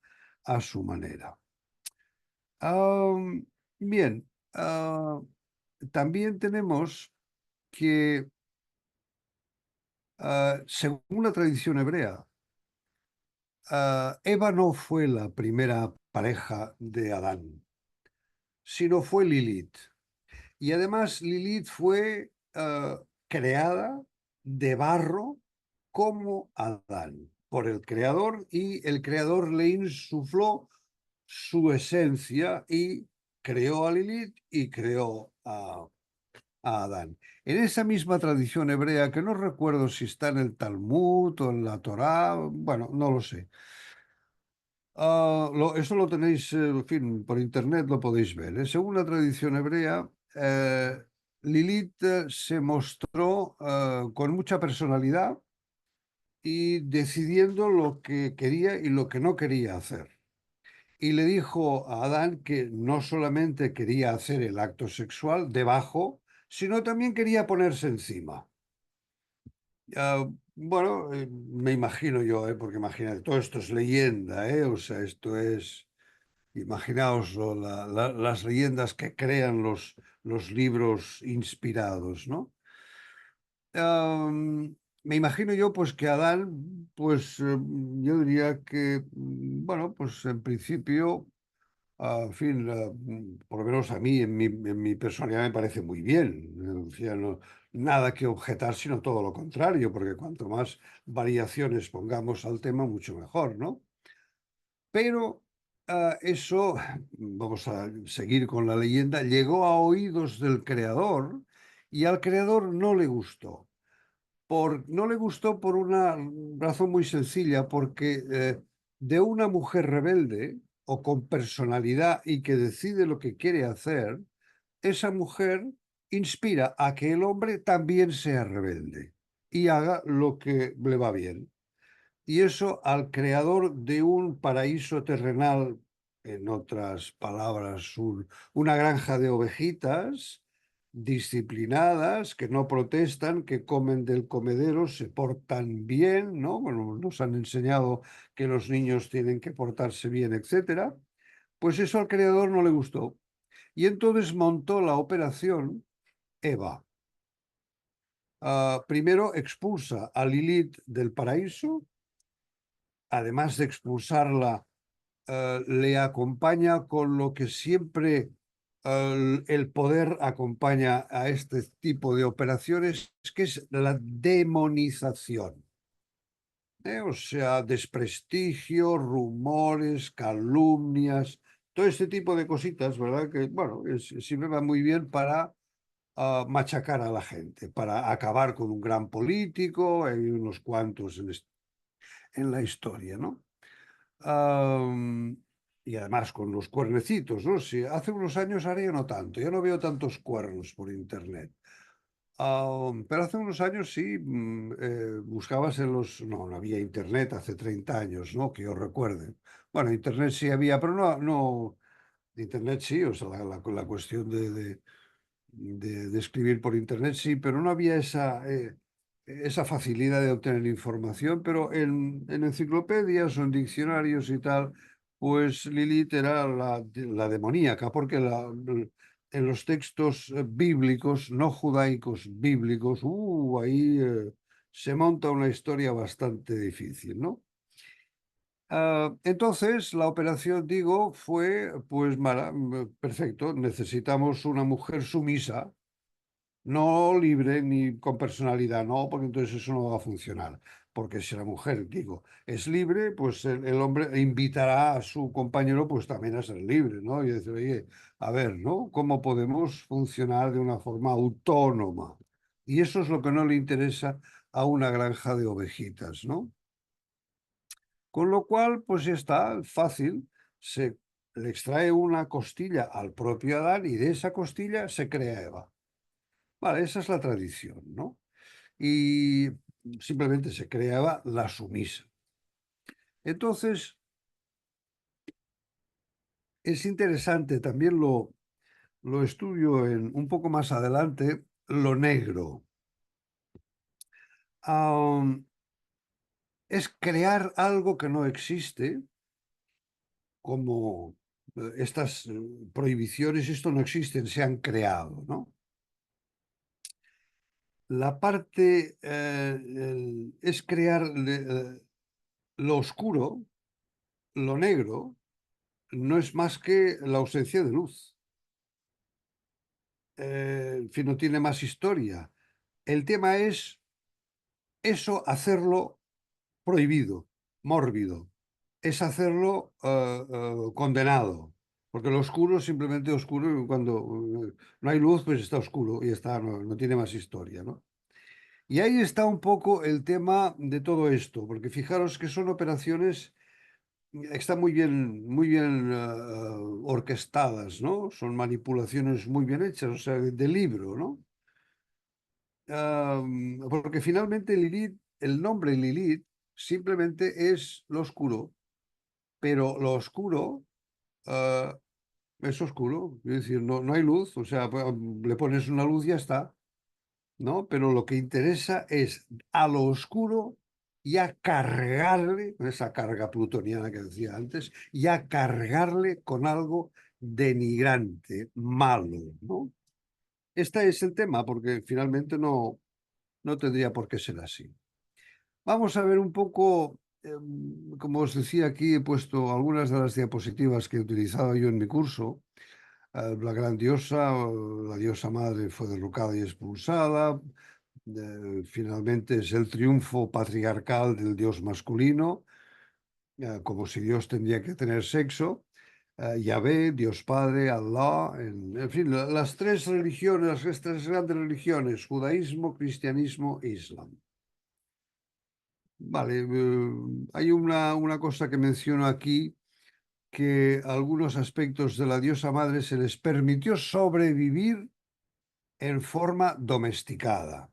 a su manera. Bien, también tenemos que, según la tradición hebrea, Eva no fue la primera pareja de Adán, sino fue Lilith. Y además Lilith fue creada de barro como Adán por el creador y el creador le insufló su esencia y creó a Lilith y creó a Adán. En esa misma tradición hebrea, que no recuerdo si está en el Talmud o en la Torá, bueno, no lo sé. Eso lo tenéis, en fin, por internet lo podéis ver. Según la tradición hebrea, Lilith se mostró con mucha personalidad y decidiendo lo que quería y lo que no quería hacer. Y le dijo a Adán que no solamente quería hacer el acto sexual debajo, sino también quería ponerse encima. Bueno, me imagino yo, porque imagínate, todo esto es leyenda, o sea, esto es. Imaginaos las leyendas que crean los libros inspirados, ¿no? Me imagino yo pues que Adán, pues yo diría que, bueno, pues en principio, en fin, por lo menos a mí, en mi personalidad me parece muy bien. O sea, nada que objetar, sino todo lo contrario, porque cuanto más variaciones pongamos al tema, mucho mejor, ¿no? Pero eso, vamos a seguir con la leyenda, llegó a oídos del creador y al creador no le gustó. No le gustó por una razón muy sencilla, porque de una mujer rebelde o con personalidad y que decide lo que quiere hacer, esa mujer inspira a que el hombre también sea rebelde y haga lo que le va bien. Y eso al creador de un paraíso terrenal, en otras palabras, una granja de ovejitas disciplinadas, que no protestan, que comen del comedero, se portan bien, ¿no? Bueno, nos han enseñado que los niños tienen que portarse bien, etcétera. Pues eso al creador no le gustó. Y entonces montó la operación Eva. Primero expulsa a Lilith del paraíso, además de expulsarla, le acompaña con lo que siempre el poder acompaña a este tipo de operaciones, que es la demonización. O sea, desprestigio, rumores, calumnias, todo este tipo de cositas, ¿verdad? Que, bueno, sirve muy bien para machacar a la gente, para acabar con un gran político. Hay unos cuantos en la historia, ¿no? Am, y además con los cuernecitos, ¿no? Si hace unos años ahora yo no tanto, yo no veo tantos cuernos por internet. Pero hace unos años sí, buscabas en los... No, no había internet hace 30 años, ¿no? Que yo recuerde. Bueno, internet sí había, pero no... Internet sí, o sea, la cuestión de escribir por internet sí, pero no había esa facilidad de obtener información. Pero en enciclopedias o en diccionarios y tal, pues Lilith era la demoníaca, porque en los textos bíblicos, no judaicos, bíblicos, ahí se monta una historia bastante difícil, ¿no? Entonces, la operación, digo, fue pues mala. Perfecto, necesitamos una mujer sumisa, no libre ni con personalidad, no, porque entonces eso no va a funcionar. Porque si la mujer, digo, es libre, pues el hombre invitará a su compañero pues también a ser libre, ¿no? Y decir, oye, a ver, ¿no? ¿Cómo podemos funcionar de una forma autónoma? Y eso es lo que no le interesa a una granja de ovejitas, ¿no? Con lo cual, pues ya está, fácil. Se le extrae una costilla al propio Adán y de esa costilla se crea Eva. Vale, esa es la tradición, ¿no? Y simplemente se creaba la sumisa. Entonces, es interesante, también lo estudio un poco más adelante, lo negro. Am, es crear algo que no existe, como estas prohibiciones, esto no existen, se han creado, ¿no? La parte es crear lo oscuro, lo negro, no es más que la ausencia de luz. En fin, no tiene más historia. El tema es eso, hacerlo prohibido, mórbido, es hacerlo condenado, porque lo oscuro es simplemente oscuro y cuando no hay luz, pues está oscuro y está, no tiene más historia, ¿no? Y ahí está un poco el tema de todo esto, porque fijaros que son operaciones, están muy bien orquestadas, ¿no? Son manipulaciones muy bien hechas, o sea, de libro, ¿no? Porque finalmente Lilith, el nombre Lilith simplemente es lo oscuro, pero lo oscuro ah, es oscuro, es decir, no hay luz, o sea, pues, le pones una luz y ya está, ¿no? Pero lo que interesa es a lo oscuro y a cargarle, esa carga plutoniana que decía antes, y a cargarle con algo denigrante, malo, ¿no? Este es el tema, porque finalmente no tendría por qué ser así. Vamos a ver un poco, como os decía aquí, he puesto algunas de las diapositivas que he utilizado yo en mi curso. La gran diosa, la diosa madre fue derrocada y expulsada. Finalmente es el triunfo patriarcal del dios masculino, como si Dios tendría que tener sexo. Yahvé, Dios Padre, Allah, en fin, las tres religiones, las tres grandes religiones, judaísmo, cristianismo e islam. Vale, hay una cosa que menciono aquí, que algunos aspectos de la diosa madre se les permitió sobrevivir en forma domesticada.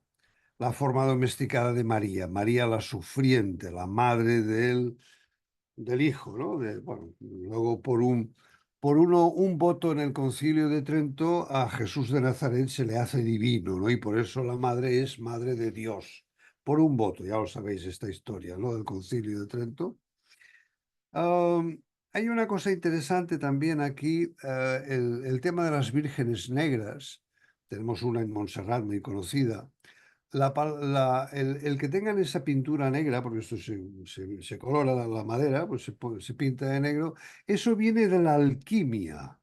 La forma domesticada de María, María la sufriente, la madre del hijo, ¿no? Bueno, luego un voto en el Concilio de Trento a Jesús de Nazaret se le hace divino, ¿no? Y por eso la madre es madre de Dios, por un voto, ya lo sabéis esta historia, ¿no? Del Concilio de Trento. Hay una cosa interesante también aquí, el tema de las vírgenes negras. Tenemos una en Montserrat muy conocida. El que tengan esa pintura negra, porque esto se colora la madera, pues se pinta de negro, eso viene de la alquimia,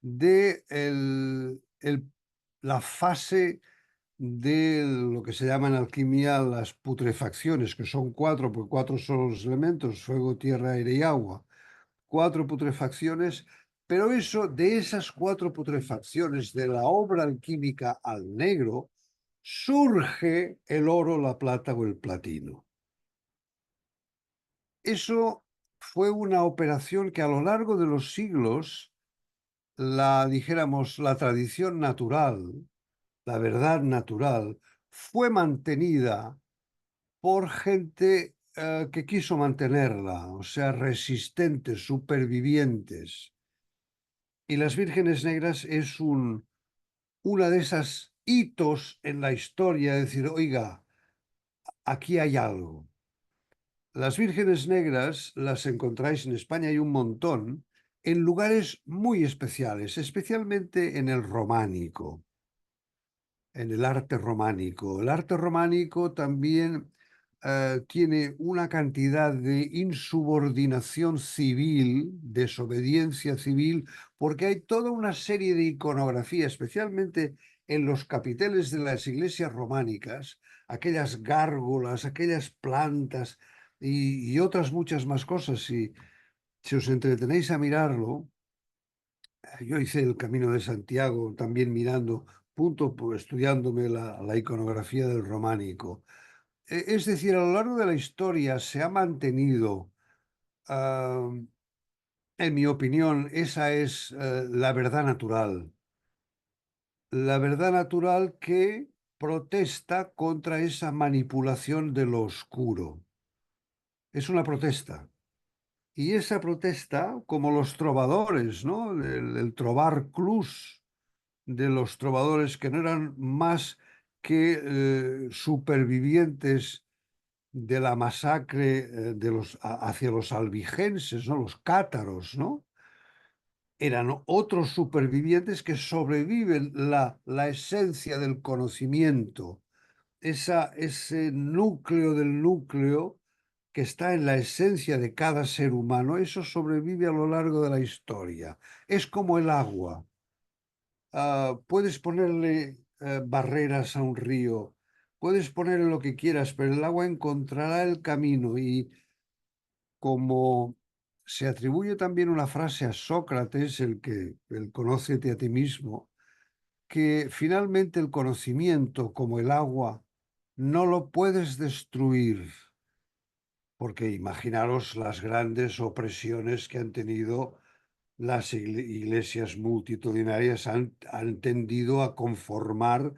de la fase de lo que se llama en alquimia las putrefacciones, que son cuatro, porque cuatro son los elementos: fuego, tierra, aire y agua. Cuatro putrefacciones Pero eso, de esas 4 putrefacciones, de la obra alquímica al negro, surge el oro, la plata o el platino. Eso fue una operación que a lo largo de los siglos, dijéramos, la tradición natural, la verdad natural, fue mantenida por gente que quiso mantenerla, o sea, resistentes, supervivientes. Y las vírgenes negras es una de esas hitos en la historia, de decir, oiga, aquí hay algo. Las vírgenes negras las encontráis en España, hay un montón, en lugares muy especiales, especialmente en el románico, en el arte románico. El arte románico también tiene una cantidad de insubordinación civil, desobediencia civil, porque hay toda una serie de iconografía, especialmente en los capiteles de las iglesias románicas, aquellas gárgolas, aquellas plantas y otras muchas más cosas. Si os entretenéis a mirarlo, yo hice el Camino de Santiago también mirando, estudiándome la iconografía del románico. Es decir, a lo largo de la historia se ha mantenido, ah, en mi opinión, esa es la verdad natural. La verdad natural que protesta contra esa manipulación de lo oscuro. Es una protesta. Y esa protesta, como los trovadores, ¿no? El trovar clus de los trovadores que no eran más que supervivientes de la masacre hacia los albigenses, ¿no? Los cátaros, ¿no? Eran otros supervivientes que sobreviven la esencia del conocimiento, ese núcleo del núcleo que está en la esencia de cada ser humano, eso sobrevive a lo largo de la historia. Es como el agua. Puedes ponerle barreras a un río, puedes ponerle lo que quieras, pero el agua encontrará el camino y como se atribuye también una frase a Sócrates, el conócete a ti mismo, que finalmente el conocimiento, como el agua, no lo puedes destruir, porque imaginaros las grandes opresiones que han tenido las iglesias multitudinarias, han tendido a conformar,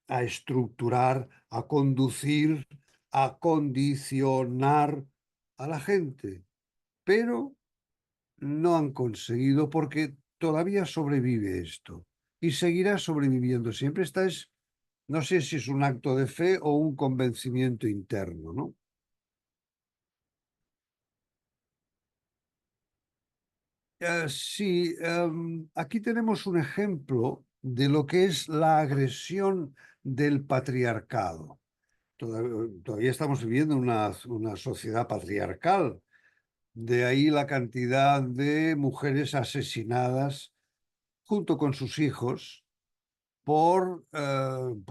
a estructurar, a conducir, a condicionar a la gente, pero no han conseguido porque todavía sobrevive esto y seguirá sobreviviendo siempre. No sé si es un acto de fe o un convencimiento interno, ¿no? Sí, aquí tenemos un ejemplo de lo que es la agresión del patriarcado. Todavía estamos viviendo una sociedad patriarcal. De ahí la cantidad de mujeres asesinadas junto con sus hijos por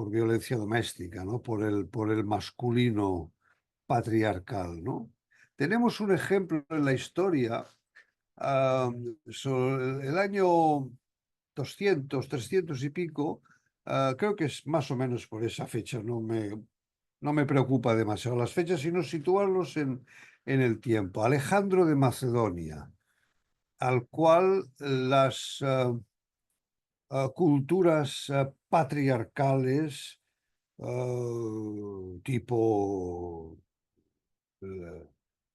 violencia doméstica, ¿no? Por el masculino patriarcal, ¿no? Tenemos un ejemplo en la historia, ah, sobre el año 200, 300 y pico, creo que es más o menos por esa fecha, no me preocupa demasiado las fechas, sino situarlos en el tiempo. Alejandro de Macedonia, al cual las culturas patriarcales, tipo eh,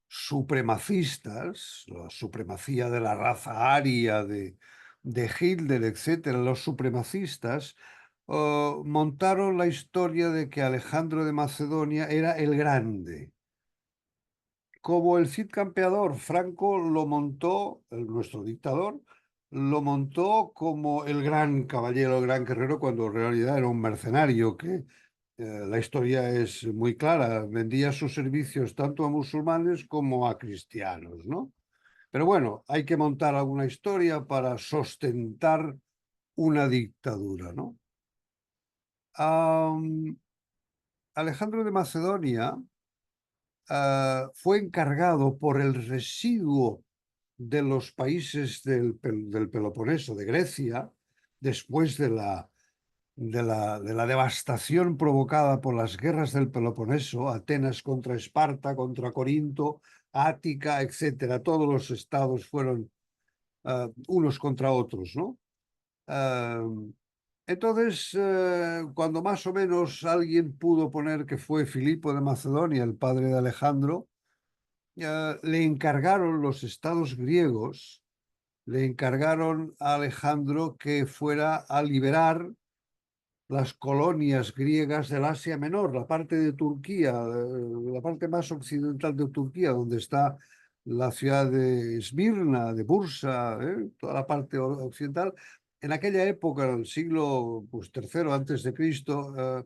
supremacistas, la supremacía de la raza aria de Hitler, etcétera, los supremacistas montaron la historia de que Alejandro de Macedonia era el grande. Como el Cid Campeador, Franco lo montó, nuestro dictador, lo montó como el gran caballero, el gran guerrero, cuando en realidad era un mercenario que la historia es muy clara, vendía sus servicios tanto a musulmanes como a cristianos, ¿no? Pero bueno, hay que montar alguna historia para sostentar una dictadura, ¿no? Am, Alejandro de Macedonia fue encargado por el residuo de los países del Peloponeso, de Grecia, después de la devastación provocada por las guerras del Peloponeso, Atenas contra Esparta, contra Corinto, Ática, etcétera. Todos los estados fueron unos contra otros, ¿no? Uh, entonces, cuando más o menos alguien pudo poner que fue Filipo de Macedonia, el padre de Alejandro, le encargaron los estados griegos, le encargaron a Alejandro que fuera a liberar las colonias griegas del Asia Menor, la parte de Turquía, la parte más occidental de Turquía, donde está la ciudad de Esmirna, de Bursa, toda la parte occidental. En aquella época, en el siglo pues, III antes de Cristo,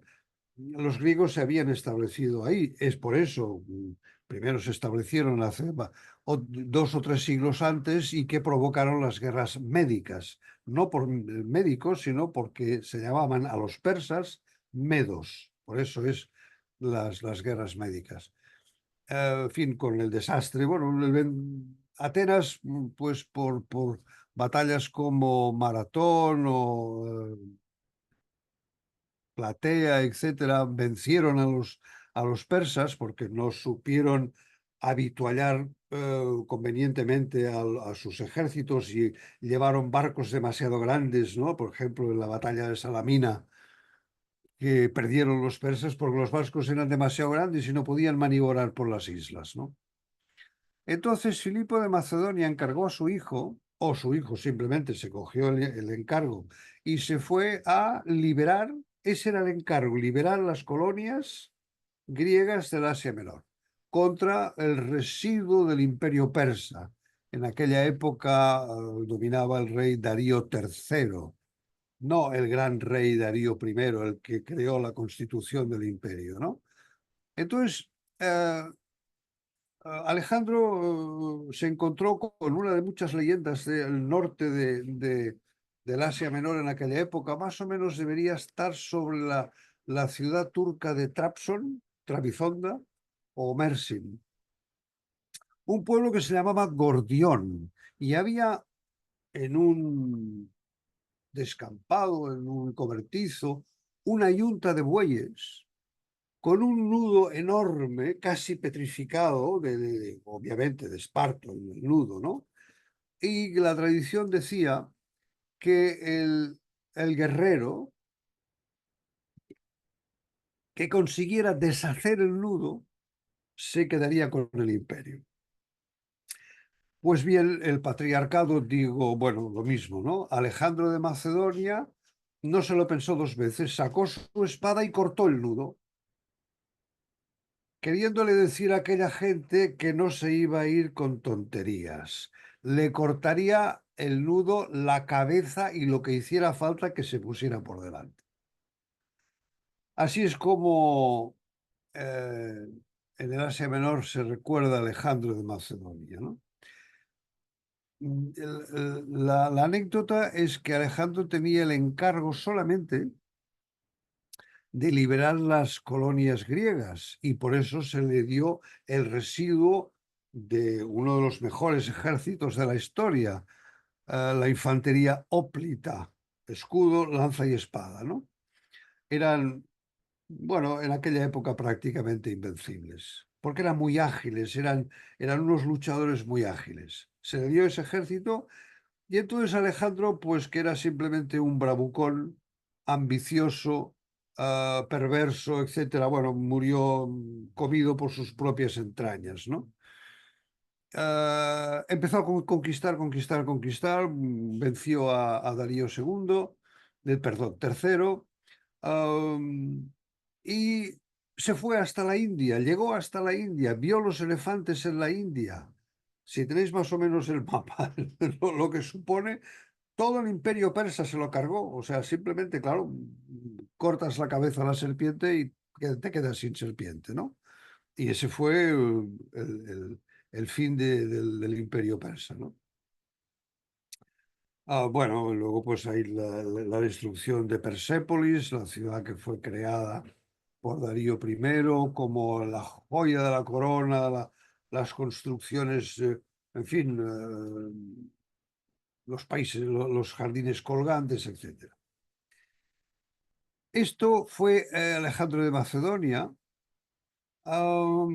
los griegos se habían establecido ahí. Es por eso, primero se establecieron hace 2 o 3 siglos antes y que provocaron las guerras médicas, no por médicos, sino porque se llamaban a los persas medos. Por eso es las guerras médicas. En fin, con el desastre. Bueno, Atenas, pues por batallas como Maratón o Platea, etcétera, vencieron a los persas porque no supieron habituallar convenientemente a sus ejércitos y llevaron barcos demasiado grandes, ¿no? Por ejemplo, en la batalla de Salamina, que perdieron los persas porque los barcos eran demasiado grandes y no podían maniobrar por las islas, ¿no? Entonces Filipo de Macedonia encargó a su hijo, o su hijo simplemente se cogió el encargo y se fue a liberar, ese era el encargo, liberar las colonias griegas del Asia Menor contra el residuo del imperio persa. En aquella época dominaba el rey Darío III, no el gran rey Darío I, el que creó la constitución del imperio, ¿no? Entonces, Alejandro se encontró con una de muchas leyendas del norte del Asia Menor en aquella época. Más o menos debería estar sobre la ciudad turca de Trabzon, Trebizonda o Mersin. Un pueblo que se llamaba Gordión. Y había en un descampado, en un cobertizo, una yunta de bueyes con un nudo enorme, casi petrificado, obviamente de esparto, el nudo, ¿no? Y la tradición decía que el guerrero que consiguiera deshacer el nudo se quedaría con el imperio. Pues bien, el patriarcado, digo, bueno, lo mismo, ¿no? Alejandro de Macedonia no se lo pensó 2 veces, sacó su espada y cortó el nudo, queriéndole decir a aquella gente que no se iba a ir con tonterías. Le cortaría el nudo, la cabeza y lo que hiciera falta que se pusiera por delante. Así es como eh, en el Asia Menor se recuerda a Alejandro de Macedonia, ¿no? La anécdota es que Alejandro tenía el encargo solamente de liberar las colonias griegas y por eso se le dio el residuo de uno de los mejores ejércitos de la historia, la infantería óplita, escudo, lanza y espada, ¿no? Eran, bueno, en aquella época prácticamente invencibles, porque eran muy ágiles, eran unos luchadores muy ágiles. Se le dio ese ejército y entonces Alejandro, pues que era simplemente un bravucón, ambicioso, perverso, etcétera, bueno, murió comido por sus propias entrañas, ¿no? Empezó a conquistar, venció a Darío II, perdón, tercero, y se fue hasta la India, llegó hasta la India, vio los elefantes en la India. Si tenéis más o menos el mapa, lo que supone, todo el imperio persa se lo cargó. O sea, simplemente, claro, cortas la cabeza a la serpiente y te quedas sin serpiente, ¿no? Y ese fue el fin del imperio persa, ¿no? Bueno, luego pues hay la destrucción de Persépolis, la ciudad que fue creada por Darío I como la joya de la corona, las construcciones en fin, los países, los jardines colgantes, etcétera. Esto fue Alejandro de Macedonia. Ah,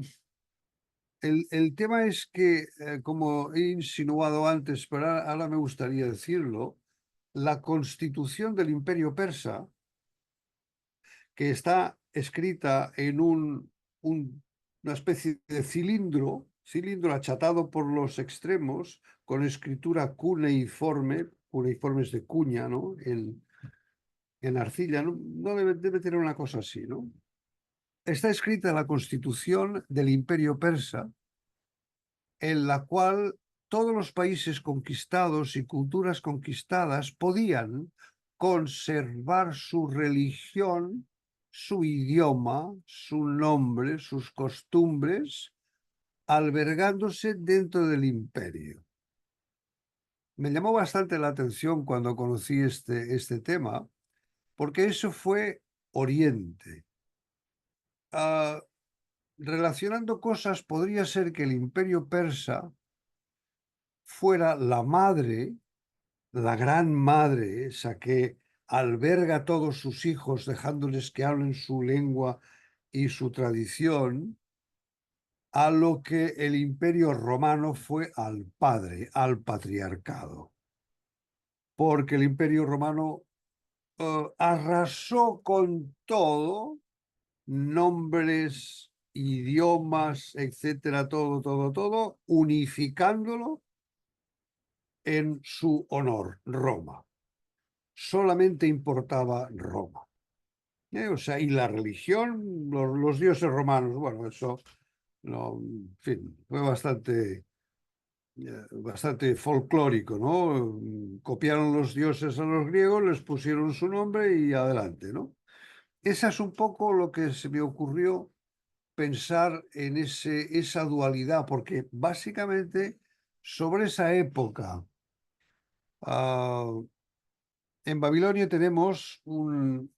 el tema es que, como he insinuado antes, pero ahora me gustaría decirlo, la constitución del Imperio Persa, que está escrita en una especie de cilindro achatado por los extremos, con escritura cuneiforme, cuneiformes de cuña, ¿no? En arcilla, ¿no? No debe tener una cosa así, ¿no? Está escrita la constitución del Imperio Persa, en la cual todos los países conquistados y culturas conquistadas podían conservar su religión, su idioma, su nombre, sus costumbres, albergándose dentro del imperio. Me llamó bastante la atención cuando conocí este tema, porque eso fue Oriente. Ah, relacionando cosas, podría ser que el imperio persa fuera la madre, la gran madre, esa que alberga a todos sus hijos dejándoles que hablen su lengua y su tradición, a lo que el imperio romano fue al padre, al patriarcado. Porque el imperio romano arrasó con todo, nombres, idiomas, etcétera, todo, unificándolo en su honor, Roma. Solamente importaba Roma. O sea, y la religión, los dioses romanos, bueno, eso, no, en fin, fue bastante folclórico, ¿no? Copiaron los dioses a los griegos, les pusieron su nombre y adelante, ¿no? Esa es un poco lo que se me ocurrió pensar en esa dualidad, porque básicamente sobre esa época, ah, en Babilonia tenemos un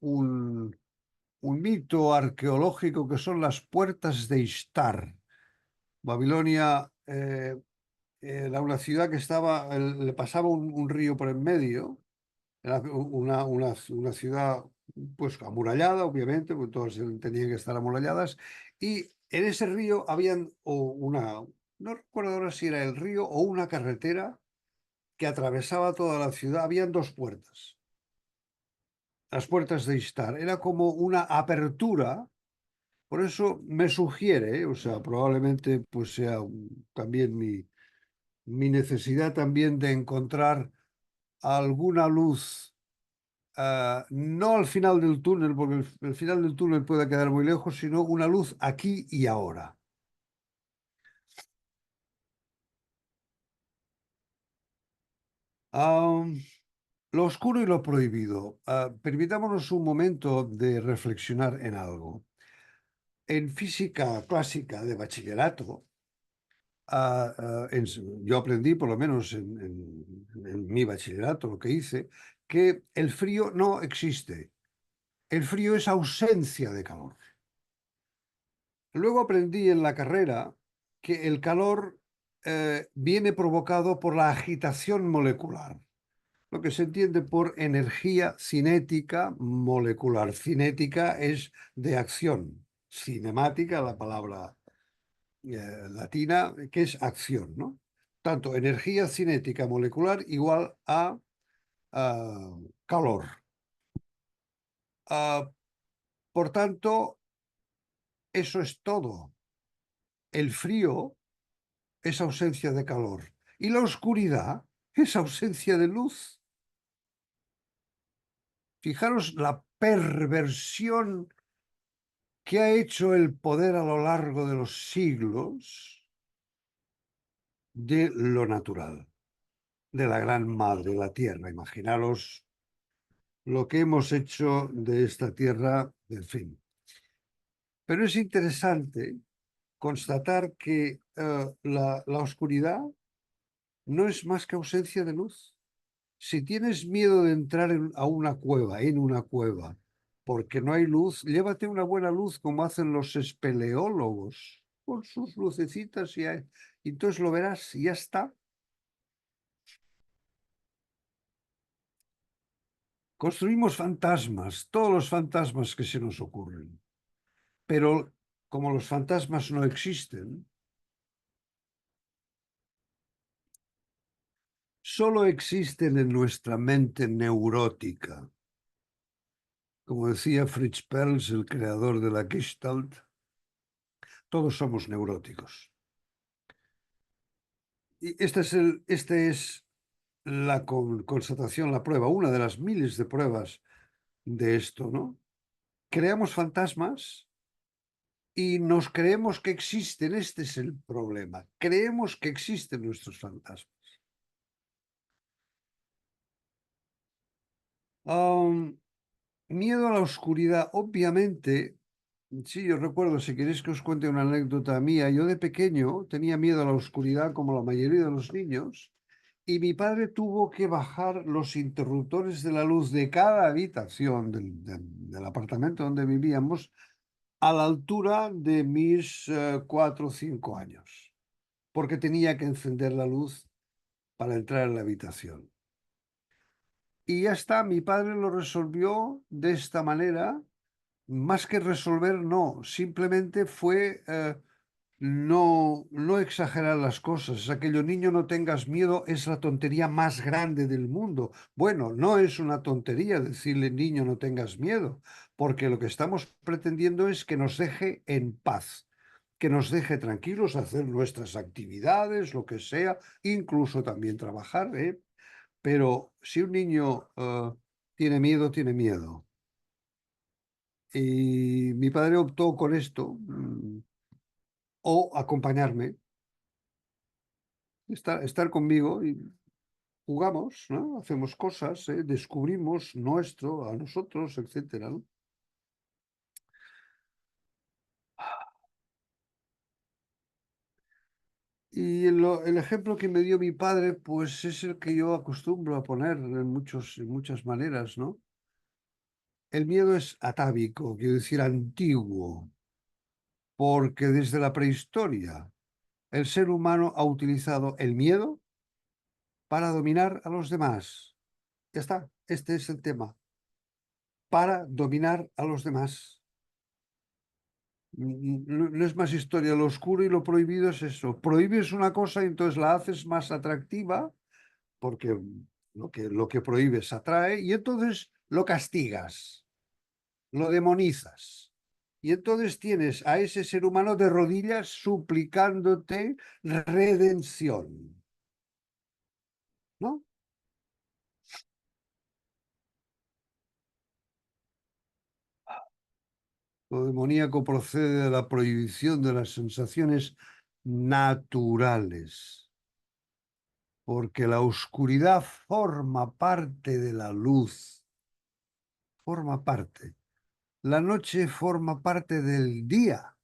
mito arqueológico que son las puertas de Ishtar. Babilonia era una ciudad que estaba, le pasaba un río por en medio, era una ciudad pues amurallada, obviamente, porque todas tenían que estar amuralladas, y en ese río habían no recuerdo ahora si era el río o una carretera que atravesaba toda la ciudad, habían dos puertas, las puertas de Ishtar, era como una apertura. Por eso me sugiere, o sea, probablemente pues sea también mi necesidad también de encontrar alguna luz, no al final del túnel, porque el final del túnel puede quedar muy lejos, sino una luz aquí y ahora. Ah, lo oscuro y lo prohibido. Permitámonos un momento de reflexionar en algo. En física clásica de bachillerato, yo aprendí, por lo menos en mi bachillerato, lo que hice, que el frío no existe. El frío es ausencia de calor. Luego aprendí en la carrera que el calor viene provocado por la agitación molecular, lo que se entiende por energía cinética molecular. Cinética es de acción, cinemática, la palabra latina, que es acción, ¿no? Tanto energía cinética molecular igual a calor. Ah, por tanto, eso es todo. El frío es ausencia de calor y la oscuridad es ausencia de luz. Fijaros la perversión que ha hecho el poder a lo largo de los siglos de lo natural, de la gran madre, la tierra. Imaginaros lo que hemos hecho de esta tierra, en fin. Pero es interesante constatar que la oscuridad no es más que ausencia de luz. Si tienes miedo de entrar a una cueva, porque no hay luz, llévate una buena luz como hacen los espeleólogos. con sus lucecitas y entonces lo verás y ya está. Construimos fantasmas, todos los fantasmas que se nos ocurren, pero como los fantasmas no existen, solo existen en nuestra mente neurótica. Como decía Fritz Perls, el creador de la Gestalt, todos somos neuróticos. Y este es la constatación, la prueba, una de las miles de pruebas de esto, ¿no? Creamos fantasmas y nos creemos que existen. Este es el problema. Creemos que existen nuestros fantasmas. Miedo a la oscuridad, obviamente. Sí, yo recuerdo, si queréis que os cuente una anécdota mía, yo de pequeño tenía miedo a la oscuridad como la mayoría de los niños y mi padre tuvo que bajar los interruptores de la luz de cada habitación del apartamento donde vivíamos a la altura de mis 4 o 5 años, porque tenía que encender la luz para entrar en la habitación. Y ya está, mi padre lo resolvió de esta manera. Más que resolver, no, simplemente fue no exagerar las cosas. Es aquello, niño, no tengas miedo, es la tontería más grande del mundo. Bueno, no es una tontería decirle, niño, no tengas miedo, porque lo que estamos pretendiendo es que nos deje en paz, que nos deje tranquilos hacer nuestras actividades, lo que sea, incluso también trabajar, ¿eh? Pero si un niño tiene miedo, tiene miedo. Y mi padre optó con esto, o acompañarme, estar conmigo y jugamos, ¿no? Hacemos cosas, descubrimos nuestro, a nosotros, etcétera, ¿no? Y el ejemplo que me dio mi padre, pues es el que yo acostumbro a poner en muchas maneras, ¿no? El miedo es atávico, quiero decir antiguo, porque desde la prehistoria el ser humano ha utilizado el miedo para dominar a los demás. Ya está, este es el tema, para dominar a los demás. No es más historia, lo oscuro y lo prohibido es eso. Prohíbes una cosa y entonces la haces más atractiva, porque lo que prohíbes atrae, y entonces lo castigas, lo demonizas. Y entonces tienes a ese ser humano de rodillas suplicándote redención, ¿no? Lo demoníaco procede de la prohibición de las sensaciones naturales, porque la oscuridad forma parte de la luz, forma parte. La noche forma parte del día.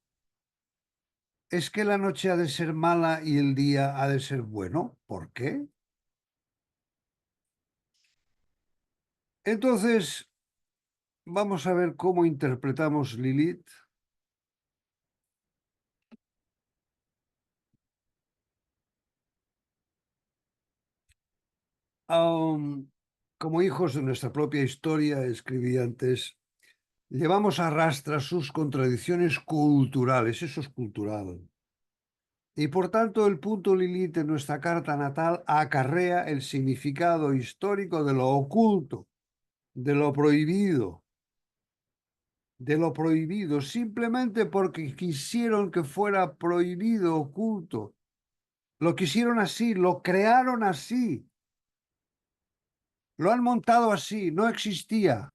¿Es que la noche ha de ser mala y el día ha de ser bueno? ¿Por qué? Entonces, vamos a ver cómo interpretamos Lilith. Aun como hijos de nuestra propia historia, escribí antes, llevamos a rastras sus contradicciones culturales, eso es cultural. Y por tanto, el punto Lilith en nuestra carta natal acarrea el significado histórico de lo oculto, de lo prohibido, simplemente porque quisieron que fuera prohibido, oculto. Lo quisieron así, lo crearon así, lo han montado así, no existía.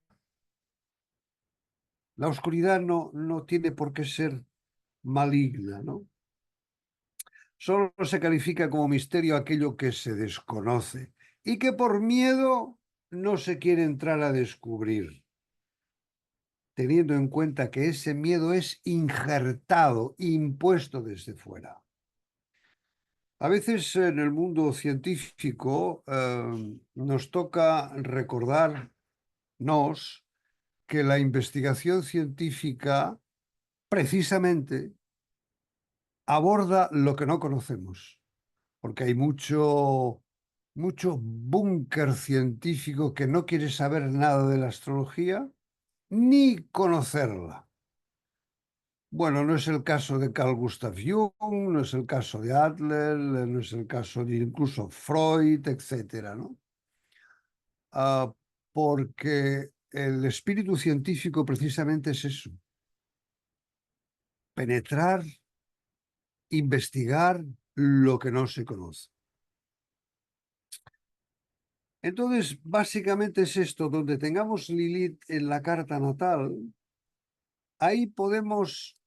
La oscuridad no tiene por qué ser maligna, ¿no? Solo se califica como misterio aquello que se desconoce y que por miedo no se quiere entrar a descubrir, teniendo en cuenta que ese miedo es injertado, impuesto desde fuera. A veces en el mundo científico nos toca recordarnos que la investigación científica precisamente aborda lo que no conocemos, porque hay mucho búnker científico que no quiere saber nada de la astrología ni conocerla. Bueno, no es el caso de Carl Gustav Jung, no es el caso de Adler, no es el caso de incluso Freud, etcétera, ¿no? Ah, porque el espíritu científico precisamente es eso, penetrar, investigar lo que no se conoce. Entonces, básicamente es esto, donde tengamos Lilith en la carta natal, ahí podemos,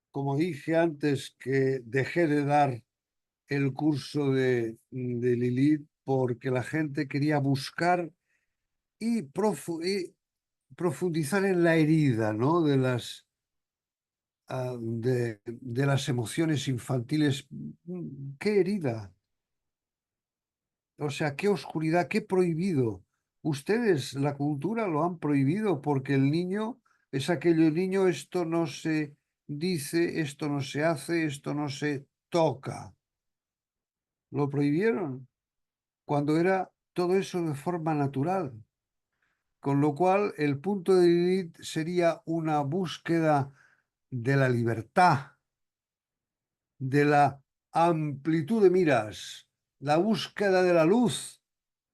como dije antes, que dejé de dar el curso de Lilith porque la gente quería buscar y, y profundizar en la herida, ¿no? De las emociones infantiles. ¿Qué herida? O sea, qué oscuridad, qué prohibido. Ustedes, la cultura, lo han prohibido porque el niño es aquello niño, esto no se dice, esto no se hace, esto no se toca. Lo prohibieron cuando era todo eso de forma natural. Con lo cual, el punto de Lilith sería una búsqueda de la libertad, de la amplitud de miras, la búsqueda de la luz.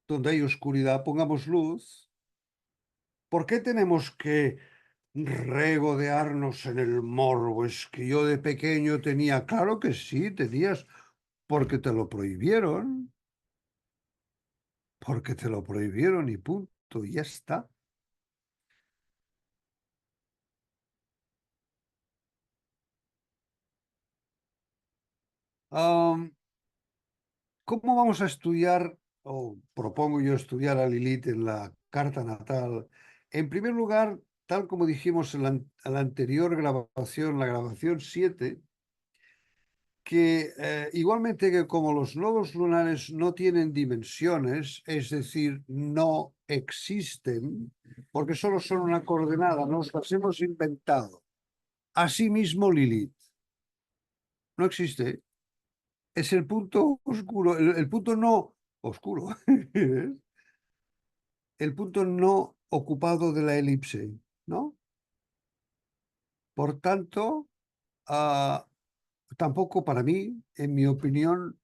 Donde hay oscuridad, pongamos luz. ¿Por qué tenemos que regodearnos en el morbo? Es que yo de pequeño tenía, claro que sí, tenías, porque te lo prohibieron, porque te lo prohibieron y punto, y ya está. Am, ¿Cómo vamos a estudiar, o propongo yo estudiar a Lilith en la carta natal? En primer lugar, tal como dijimos en la anterior grabación, la grabación 7, que igualmente que como los nodos lunares no tienen dimensiones, es decir, no existen, porque solo son una coordenada, nos las hemos inventado. Asimismo, Lilith no existe, es el punto oscuro, el punto no oscuro, el punto no ocupado de la elipse, ¿no? Por tanto, ah, tampoco para mí, en mi opinión,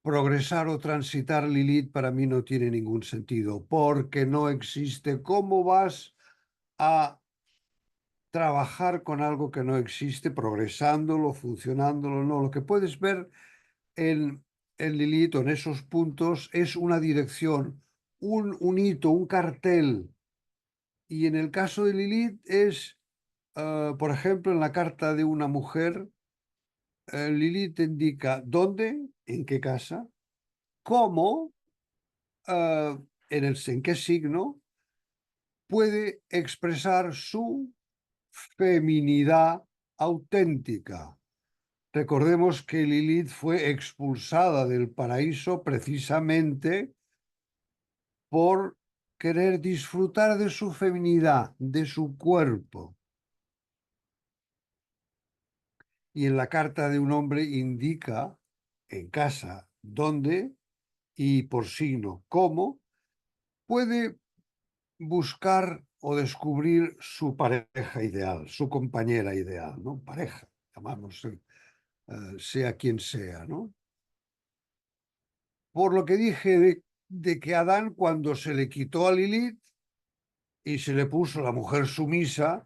progresar o transitar Lilith para mí no tiene ningún sentido, porque no existe. ¿Cómo vas a trabajar con algo que no existe, progresándolo, funcionándolo? No, lo que puedes ver en Lilith o en esos puntos es una dirección, un hito, un cartel. Y en el caso de Lilith es, por ejemplo, en la carta de una mujer, Lilith indica dónde, en qué casa, cómo, en qué signo puede expresar su feminidad auténtica. Recordemos que Lilith fue expulsada del paraíso precisamente por querer disfrutar de su feminidad, de su cuerpo. Y en la carta de un hombre indica en casa dónde y por signo cómo puede buscar o descubrir su pareja ideal, su compañera ideal, ¿no? Pareja, llamamos, sea quien sea, ¿no? Por lo que dije de que Adán, cuando se le quitó a Lilith y se le puso la mujer sumisa,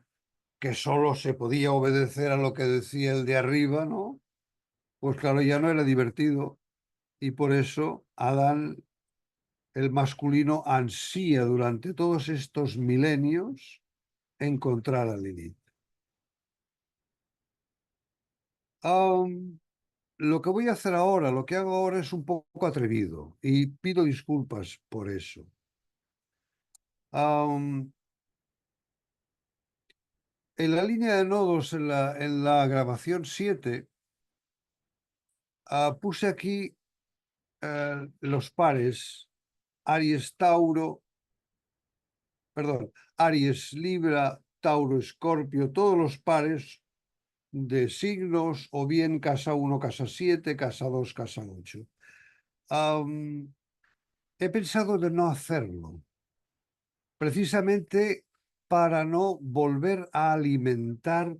que solo se podía obedecer a lo que decía el de arriba, ¿no? Pues claro, ya no era divertido. Y por eso Adán, el masculino, ansía durante todos estos milenios encontrar a Lilith. Am, lo que voy a hacer ahora, lo que hago ahora es un poco atrevido y pido disculpas por eso. Am, en la línea de nodos, en la grabación 7, puse aquí los pares Aries Tauro, perdón, Aries Libra, Tauro Escorpio, todos los pares de signos, o bien casa 1, casa 7, casa 2, casa 8. He pensado de no hacerlo, precisamente para no volver a alimentar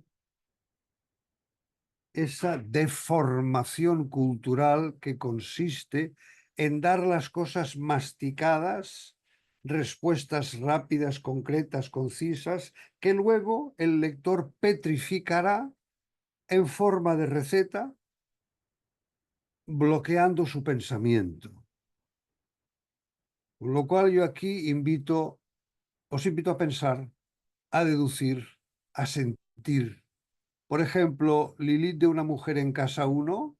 esa deformación cultural que consiste en dar las cosas masticadas, respuestas rápidas, concretas, concisas, que luego el lector petrificará en forma de receta, bloqueando su pensamiento. Con lo cual yo aquí os invito a pensar, a deducir, a sentir. Por ejemplo, Lilith de una mujer en casa 1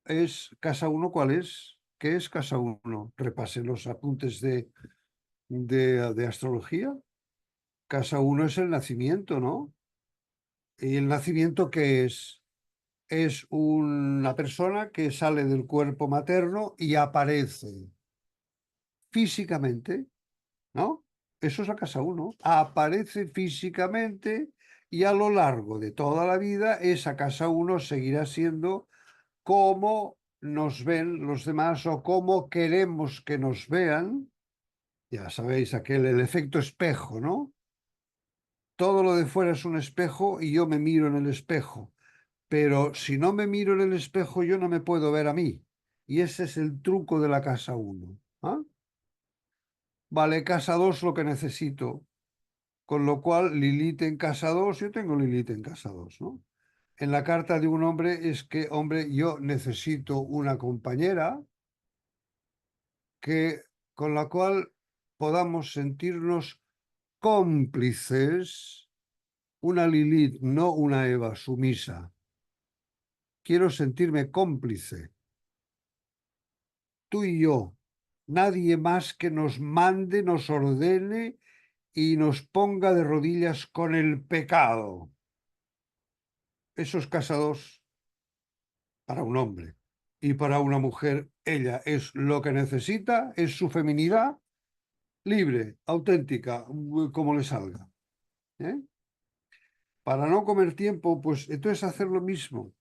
es casa 1, ¿cuál es? ¿Qué es casa 1? Repasen los apuntes de astrología. Casa 1 es el nacimiento, ¿no? ¿Y el nacimiento qué es? Es una persona que sale del cuerpo materno y aparece físicamente, ¿no? Eso es la casa 1. Aparece físicamente y a lo largo de toda la vida esa casa 1 seguirá siendo cómo nos ven los demás o cómo queremos que nos vean. Ya sabéis, el efecto espejo, ¿no? Todo lo de fuera es un espejo y yo me miro en el espejo. Pero si no me miro en el espejo, yo no me puedo ver a mí. Y ese es el truco de la casa 1. ¿Ah? Vale, casa 2 lo que necesito. Con lo cual, Lilith en casa 2, yo tengo Lilith en casa 2, ¿no? En la carta de un hombre es que, hombre, yo necesito una compañera que, con la cual podamos sentirnos cómplices, una Lilith, no una Eva sumisa. Quiero sentirme cómplice, tú y yo, nadie más que nos mande, nos ordene y nos ponga de rodillas con el pecado. Esos casados para un hombre y para una mujer, ella es lo que necesita, es su feminidad libre, auténtica, como le salga. ¿Eh? Para no comer tiempo, pues entonces hacer lo mismo.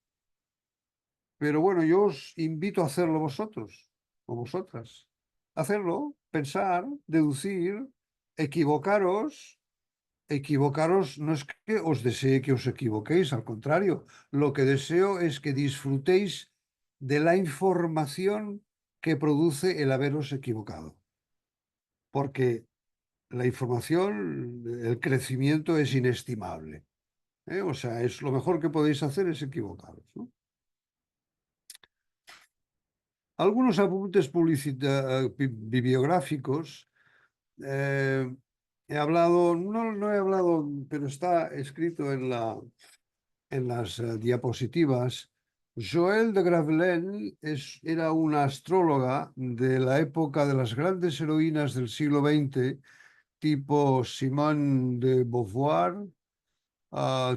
Pero bueno, yo os invito a hacerlo vosotros o vosotras. Hacerlo, pensar, deducir, equivocaros. Equivocaros no es que os desee que os equivoquéis, al contrario, lo que deseo es que disfrutéis de la información que produce el haberos equivocado. Porque la información, el crecimiento es inestimable. O sea, es lo mejor que podéis hacer es equivocaros, ¿no? Algunos apuntes bibliográficos. eh, He hablado, no he hablado, pero está escrito en las diapositivas. Joël de Gravelaine era una astróloga de la época de las grandes heroínas del siglo XX, tipo Simone de Beauvoir,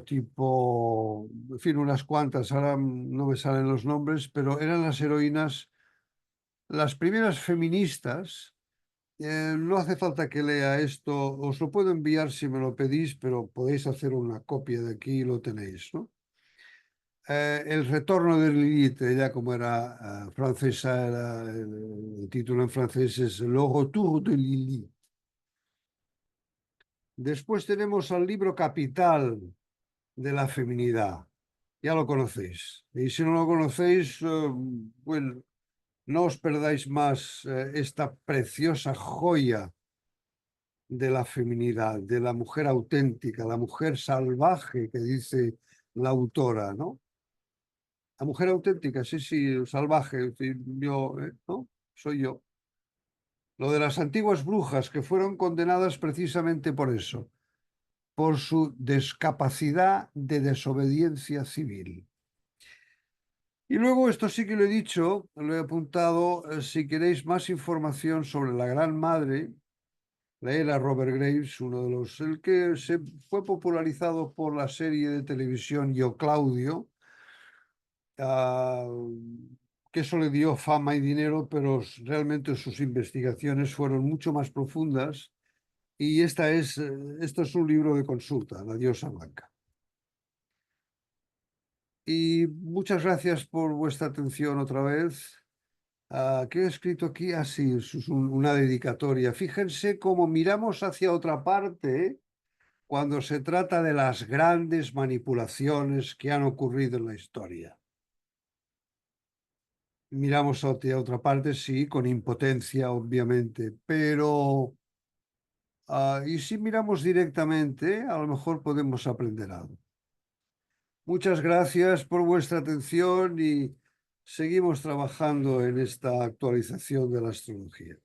tipo, en fin, unas cuantas, ahora no me salen los nombres, pero eran las heroínas, las primeras feministas. No hace falta que lea esto, os lo puedo enviar si me lo pedís, pero podéis hacer una copia de aquí y lo tenéis, ¿no? El retorno de Lilith, ella como era francesa, el título en francés es Le Retour de Lilith. Después tenemos al libro capital de la feminidad, ya lo conocéis. Y si no lo conocéis, bueno, no os perdáis más esta preciosa joya de la feminidad, de la mujer auténtica, la mujer salvaje que dice la autora, ¿no? La mujer auténtica, sí, sí, salvaje, sí, yo, ¿no? Soy yo. Lo de las antiguas brujas que fueron condenadas precisamente por eso, por su discapacidad de desobediencia civil. Y luego, esto sí que lo he dicho, lo he apuntado, si queréis más información sobre la Gran Madre, leer a Robert Graves, uno de los, el que se fue popularizado por la serie de televisión Yo Claudio, que eso le dio fama y dinero, pero realmente sus investigaciones fueron mucho más profundas y esto es un libro de consulta, La diosa blanca. Y muchas gracias por vuestra atención otra vez. ¿Qué he escrito aquí? Sí, es una dedicatoria. Fíjense cómo miramos hacia otra parte cuando se trata de las grandes manipulaciones que han ocurrido en la historia. Miramos hacia otra parte, sí, con impotencia, obviamente, pero y si miramos directamente, a lo mejor podemos aprender algo. Muchas gracias por vuestra atención y seguimos trabajando en esta actualización de la astrología.